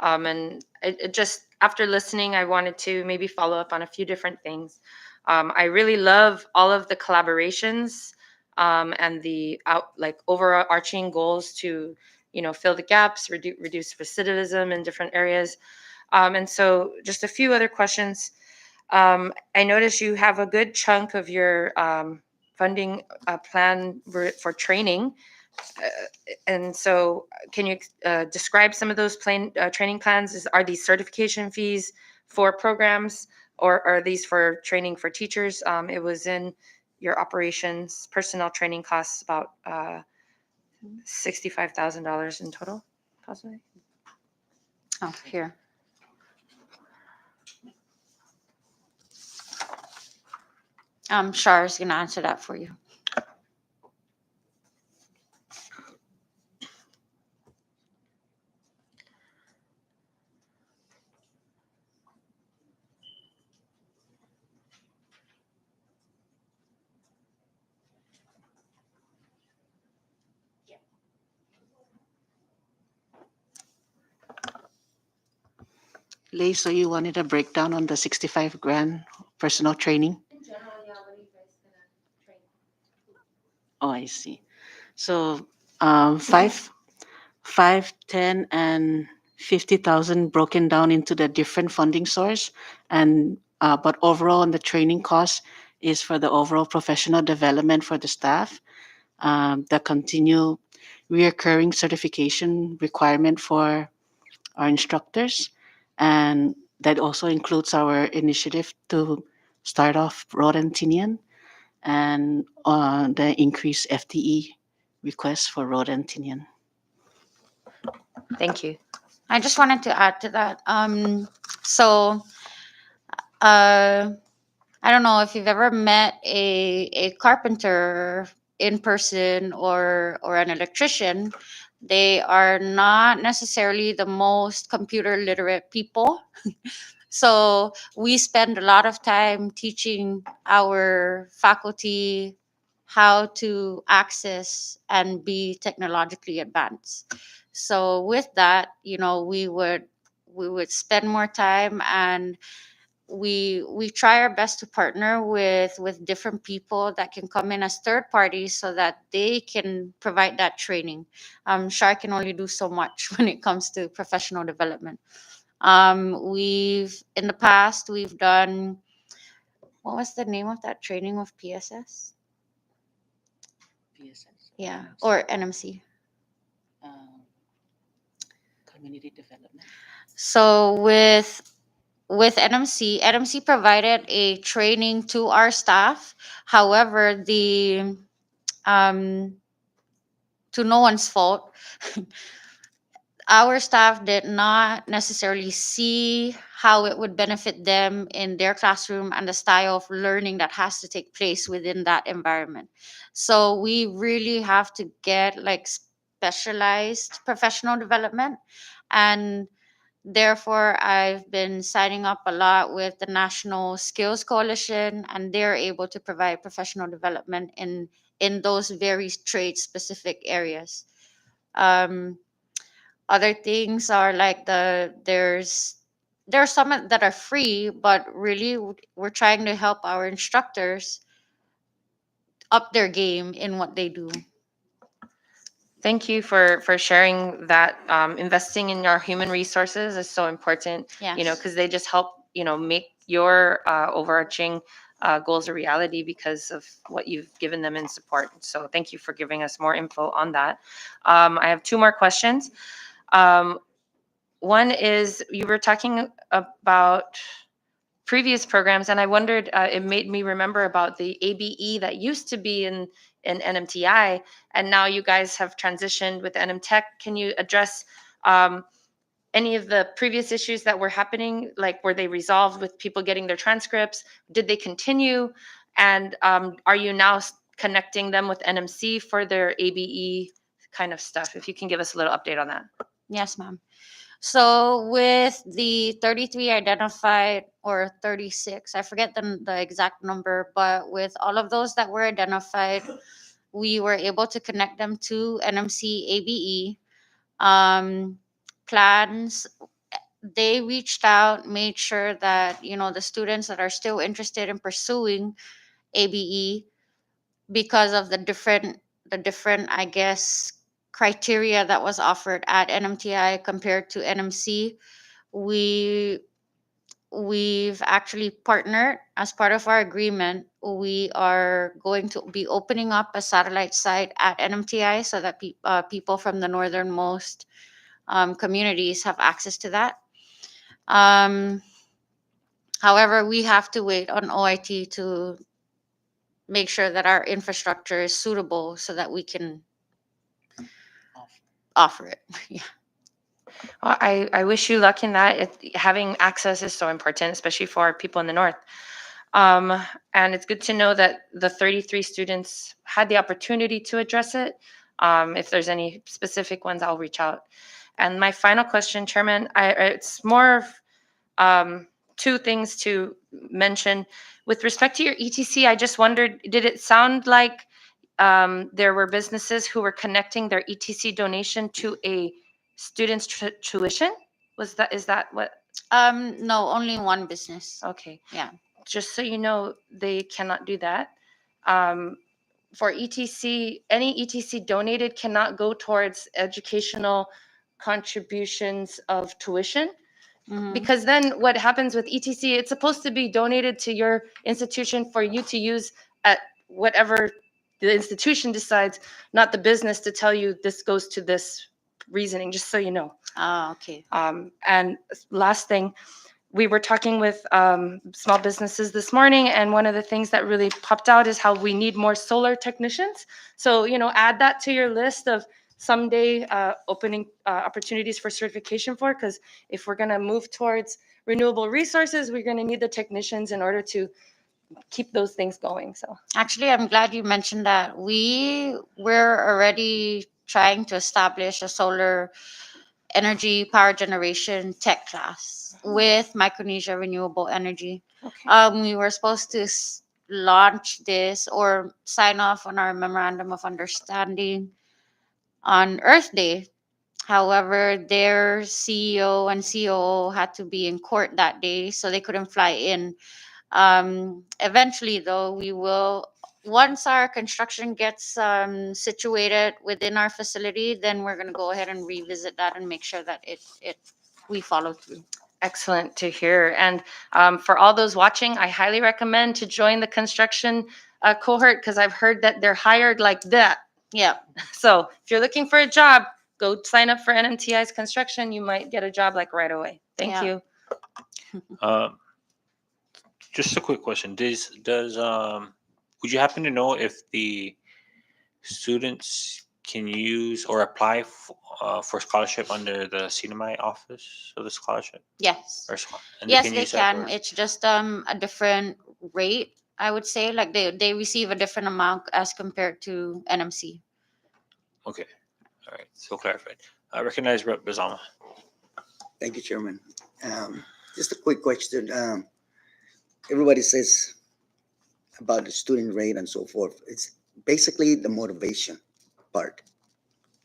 [SPEAKER 3] And it just, after listening, I wanted to maybe follow up on a few different things. I really love all of the collaborations and the overarching goals to, fill the gaps, reduce recidivism in different areas. And so, just a few other questions. I noticed you have a good chunk of your funding plan for training. And so, can you describe some of those training plans? Are these certification fees for programs, or are these for training for teachers? It was in your operations personnel training costs about $65,000 in total, possibly.
[SPEAKER 2] Oh, here. Shar is going to answer that for you.
[SPEAKER 8] Lay, so you wanted a breakdown on the 65 grand personal training? Oh, I see. So, 10, and 50,000 broken down into the different funding source, and but overall, on the training cost is for the overall professional development for the staff, the continue reoccurring certification requirement for our instructors, and that also includes our initiative to start off Road and Tinian, and the increased FTE request for Road and Tinian.
[SPEAKER 3] Thank you.
[SPEAKER 2] I just wanted to add to that. So, uh, I don't know if you've ever met a carpenter in person or an electrician. They are not necessarily the most computer literate people. So we spend a lot of time teaching our faculty how to access and be technologically advanced. So with that, we would spend more time, and we try our best to partner with different people that can come in as third parties so that they can provide that training. Shar can only do so much when it comes to professional development. We've in the past we've done, what was the name of that training with PSS?
[SPEAKER 8] PSS.
[SPEAKER 2] Yeah, or NMC.
[SPEAKER 8] Community development.
[SPEAKER 2] So with NMC provided a training to our staff. However, the to no one's fault, our staff did not necessarily see how it would benefit them in their classroom and the style of learning that has to take place within that environment. So we really have to get like specialized professional development, and therefore I've been signing up a lot with the National Skills Coalition, and they're able to provide professional development in those very trade specific areas. um, Other things are like there's some that are free, but really we're trying to help our instructors up their game in what they do.
[SPEAKER 3] Thank you for sharing that. Investing in our human resources is so important,
[SPEAKER 2] Yes.
[SPEAKER 3] because they just help, make your overarching goals a reality because of what you've given them in support. So thank you for giving us more info on that. I have two more questions. One is, you were talking about previous programs, and I wondered, it made me remember about the ABE that used to be in NMTI, and now you guys have transitioned with NMTech. Can you address any of the previous issues that were happening? Like, were they resolved with people getting their transcripts? Did they continue? And are you now connecting them with NMC for their ABE kind of stuff? If you can give us a little update on that.
[SPEAKER 2] Yes, ma'am. So with the 33 identified, or 36, I forget the exact number, but with all of those that were identified, we were able to connect them to NMC ABE. Plans, they reached out, made sure that the students that are still interested in pursuing ABE, because of the different, I guess, criteria that was offered at NMTI compared to NMC. We've actually partnered. As part of our agreement, we are going to be opening up a satellite site at NMTI so that people from the northernmost communities have access to that. However, we have to wait on OIT to make sure that our infrastructure is suitable so that we can offer it. Yeah.
[SPEAKER 3] Well, I wish you luck in that. Having access is so important, especially for people in the north. And it's good to know that the 33 students had the opportunity to address it. If there's any specific ones, I'll reach out. And my final question, Chairman, it's more of two things to mention. With respect to your ETC, I just wondered, did it sound like there were businesses who were connecting their ETC donation to a student's tuition? Is that what?
[SPEAKER 2] No, only one business.
[SPEAKER 3] Okay.
[SPEAKER 2] Yeah.
[SPEAKER 3] Just so you know, they cannot do that. For ETC, any ETC donated cannot go towards educational contributions of tuition.
[SPEAKER 2] Mhm.
[SPEAKER 3] Because then what happens with ETC, it's supposed to be donated to your institution for you to use at whatever the institution decides, not the business to tell you this goes to this reasoning, just so you know.
[SPEAKER 2] Ah, okay.
[SPEAKER 3] And last thing, we were talking with small businesses this morning, and one of the things that really popped out is how we need more solar technicians. So, add that to your list of someday opening opportunities for certification for, because if we're going to move towards renewable resources, we're going to need the technicians in order to keep those things going. So,
[SPEAKER 2] Actually, I'm glad you mentioned that. We're already trying to establish a solar energy power generation tech class with Micronesia Renewable Energy.
[SPEAKER 3] okay.
[SPEAKER 2] We were supposed to launch this or sign off on our memorandum of understanding on Earth Day. However, their CEO and COO had to be in court that day, so they couldn't fly in. Eventually, though, we will, once our construction gets situated within our facility, then we're going to go ahead and revisit that and make sure that we follow through.
[SPEAKER 3] Excellent to hear. And for all those watching, I highly recommend to join the construction cohort, because I've heard that they're hired like that.
[SPEAKER 2] Yeah.
[SPEAKER 3] So if you're looking for a job, go sign up for NMTI's construction. You might get a job like right away. Thank
[SPEAKER 2] Yeah.
[SPEAKER 3] you.
[SPEAKER 1] Just a quick question. Would you happen to know if the students can use or apply for scholarship under the CNMI office of the scholarship?
[SPEAKER 2] Yes.
[SPEAKER 1] And
[SPEAKER 2] Yes,
[SPEAKER 1] can
[SPEAKER 2] they
[SPEAKER 1] use that,
[SPEAKER 2] can.
[SPEAKER 1] or-
[SPEAKER 2] It's just a different rate, I would say. Like they receive a different amount as compared to NMC.
[SPEAKER 1] Okay. All right. So clarified. I recognize Rep. Bazama.
[SPEAKER 4] Thank you, Chairman. Just a quick question. Everybody says about the student rate and so forth. It's basically the motivation part.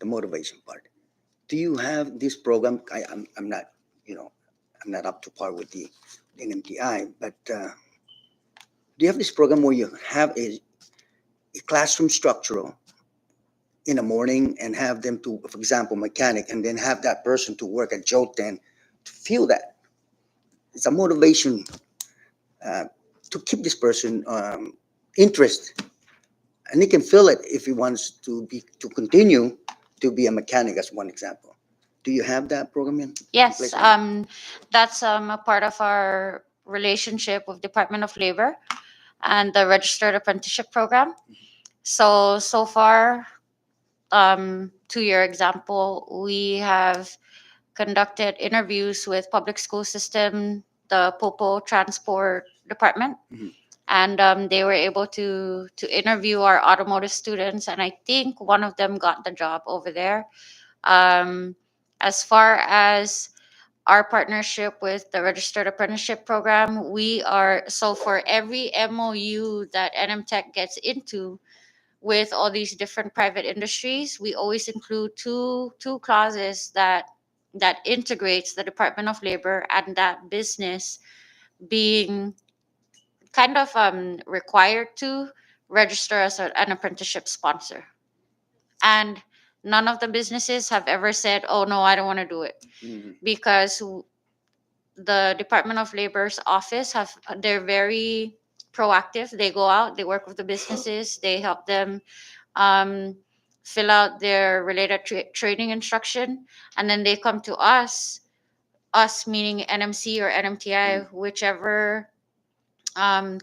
[SPEAKER 4] The motivation part. Do you have this program? I'm not, I'm not up to par with the NMTI, but do you have this program where you have a classroom structural in the morning and have them to, for example, mechanic, and then have that person to work at Joten to feel that? It's a motivation to keep this person interest, and he can feel it if he wants to continue to be a mechanic, as one example. Do you have that program in
[SPEAKER 2] Yes,
[SPEAKER 4] place?
[SPEAKER 2] that's a part of our relationship with Department of Labor and the Registered Apprenticeship Program. So far, to your example, we have conducted interviews with public school system, the Popo Transport Department,
[SPEAKER 4] Mhm.
[SPEAKER 2] and they were able to interview our automotive students, and I think one of them got the job over there. As far as our partnership with the Registered Apprenticeship Program, we are, so for every MOU that NMTech gets into with all these different private industries, we always include two clauses that integrates the Department of Labor and that business being kind of required to register as an apprenticeship sponsor. And none of the businesses have ever said, "Oh no, I don't want to do it,"
[SPEAKER 4] Mhm.
[SPEAKER 2] because the Department of Labor's office they're very proactive. They go out, they work with the businesses, they help them um, fill out their related training instruction, and then they come to us meaning NMC or NMTI, whichever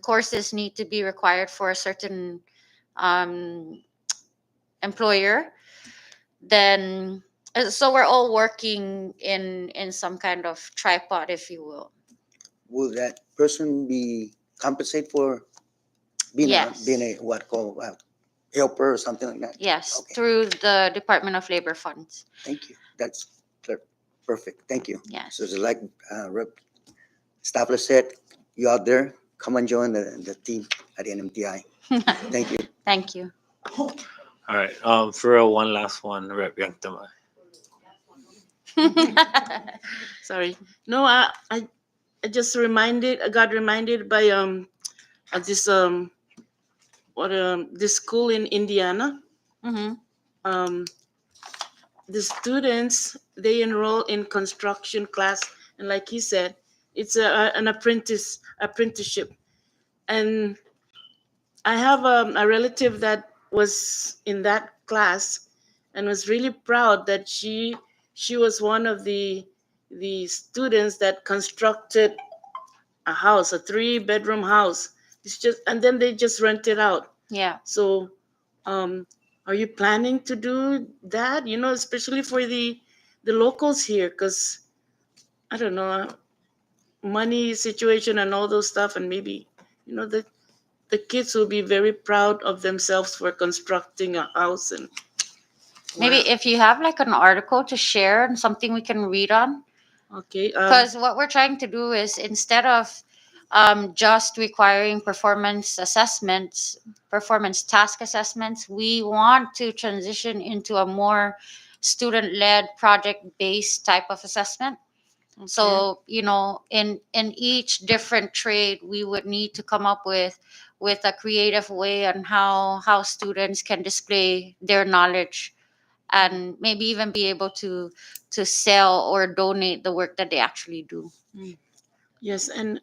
[SPEAKER 2] courses need to be required for a certain um, employer. Then so we're all working in some kind of tripod, if you will.
[SPEAKER 4] Will that person be compensate for being
[SPEAKER 2] Yes.
[SPEAKER 4] a what called helper or something like that?
[SPEAKER 2] Yes,
[SPEAKER 4] Okay.
[SPEAKER 2] through the Department of Labor funds.
[SPEAKER 4] Thank you. That's perfect. Thank you.
[SPEAKER 2] Yes.
[SPEAKER 4] So it's like Rep. Stapler said, you out there, come and join the team at NMTI. Thank you.
[SPEAKER 2] Thank you.
[SPEAKER 1] All right. For one last one, Rep. Yaktama.
[SPEAKER 7] Sorry. No, I just reminded. I got reminded by this this school in Indiana.
[SPEAKER 2] Mm-hmm.
[SPEAKER 7] Um, the students, they enroll in construction class, and like he said, it's an apprenticeship. And I have a relative that was in that class and was really proud that she was one of the students that constructed a house, a 3-bedroom house. It's just, and then they just rent it out.
[SPEAKER 2] Yeah.
[SPEAKER 7] So, are you planning to do that? Especially for the locals here, because I don't know, money situation and all those stuff, and maybe the kids will be very proud of themselves for constructing a house. And
[SPEAKER 2] Maybe
[SPEAKER 7] wow.
[SPEAKER 2] if you have like an article to share and something we can read on,
[SPEAKER 7] Okay.
[SPEAKER 2] because what we're trying to do is instead of just requiring performance task assessments, we want to transition into a more student-led, project-based type of assessment. So in each different trade, we would need to come up with a creative way on how students can display their knowledge and maybe even be able to sell or donate the work that they actually do.
[SPEAKER 7] Yes, and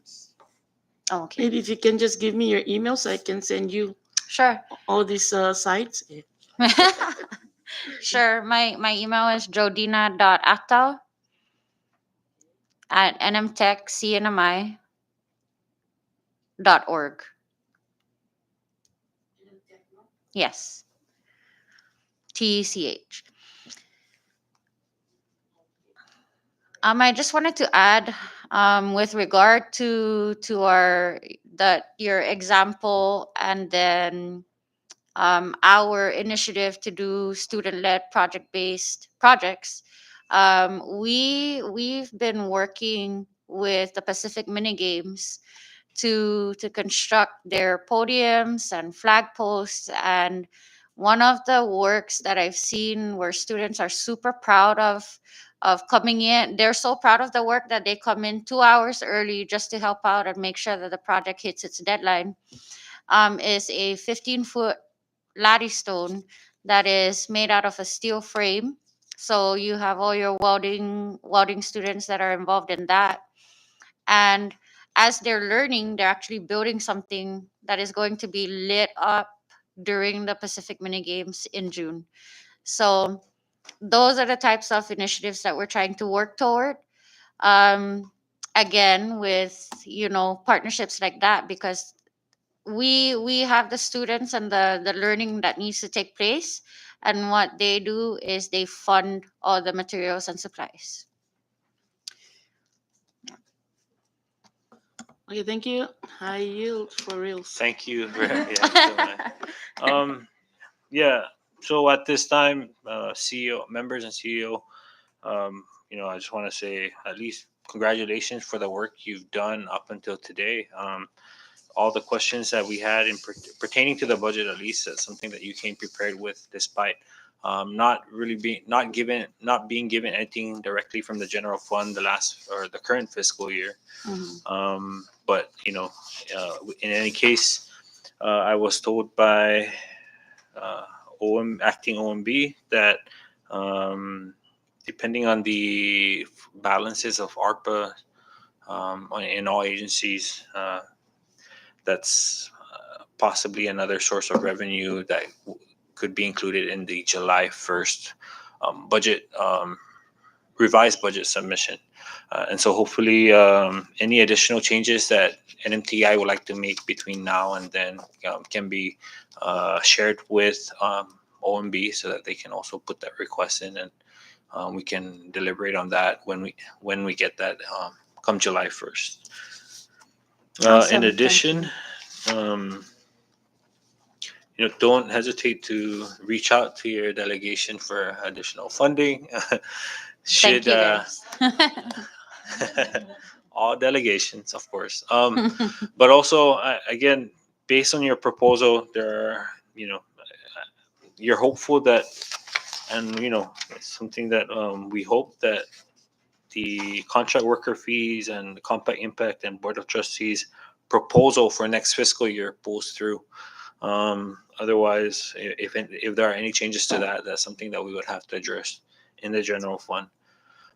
[SPEAKER 2] Oh, okay.
[SPEAKER 7] maybe if you can just give me your email so I can send you
[SPEAKER 2] Sure.
[SPEAKER 7] all these sites.
[SPEAKER 2] Sure. My email is jodina.actal@nmtechcnmi.org. Yes. TECH. I just wanted to add, with regard to your example, and then our initiative to do student-led project-based projects. We've been working with the Pacific Mini Games to construct their podiums and flag posts. And one of the works that I've seen where students are super proud of coming in. They're so proud of the work that they come in 2 hours early just to help out and make sure that the project hits its deadline. Is a 15-foot lattice stone that is made out of a steel frame. So you have all your welding students that are involved in that. And as they're learning, they're actually building something that is going to be lit up during the Pacific Mini Games in June. So those are the types of initiatives that we're trying to work toward. Um, Again, with partnerships like that, because we have the students and the learning that needs to take place, and what they do is they fund all the materials and supplies.
[SPEAKER 7] Okay, thank you. I yield for reals.
[SPEAKER 1] Thank you, Rep. Yaktama. Yeah. So at this time, CEO members and CEO, I just want to say at least congratulations for the work you've done up until today. All the questions that we had pertaining to the budget, at least that's something that you came prepared with, despite not being given anything directly from the general fund the current fiscal year. But in any case, I was told by acting OMB that depending on the balances of ARPA in all agencies, that's possibly another source of revenue that could be included in the July 1st budget, revised budget submission. And so hopefully any additional changes that NMTI would like to make between now and then can be shared with OMB so that they can also put that request in, and we can deliberate on that when we get that come July 1st. In
[SPEAKER 2] Awesome, thank
[SPEAKER 1] addition, don't hesitate to reach out to your delegation for additional funding.
[SPEAKER 2] Thank
[SPEAKER 1] Should
[SPEAKER 2] you, guys.
[SPEAKER 1] all delegations, of course. But also, again, based on your proposal, there are, you're hopeful that, and it's something that we hope that the contract worker fees and the compact impact and board of trustees proposal for next fiscal year pulls through. Otherwise, if there are any changes to that, that's something that we would have to address in the general fund.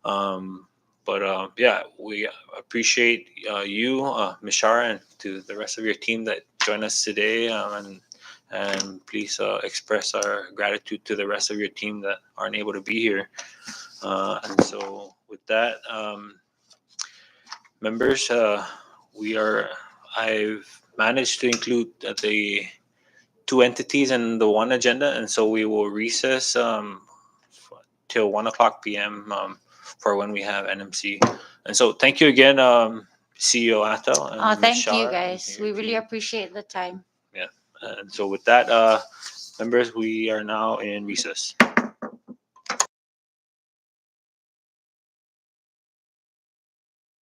[SPEAKER 1] But yeah, we appreciate you, Ms. Shara, and to the rest of your team that joined us today. And please express our gratitude to the rest of your team that aren't able to be here. And so, with that, members, I've managed to include the two entities in the one agenda, and so we will recess till 1:00 p.m. For when we have NMC. And so, thank you again, CEO Atel and Ms.
[SPEAKER 2] Thank you,
[SPEAKER 1] Shar and
[SPEAKER 2] guys.
[SPEAKER 1] your
[SPEAKER 2] We really
[SPEAKER 1] team.
[SPEAKER 2] appreciate the time.
[SPEAKER 1] And so, with that, members, we are now in recess.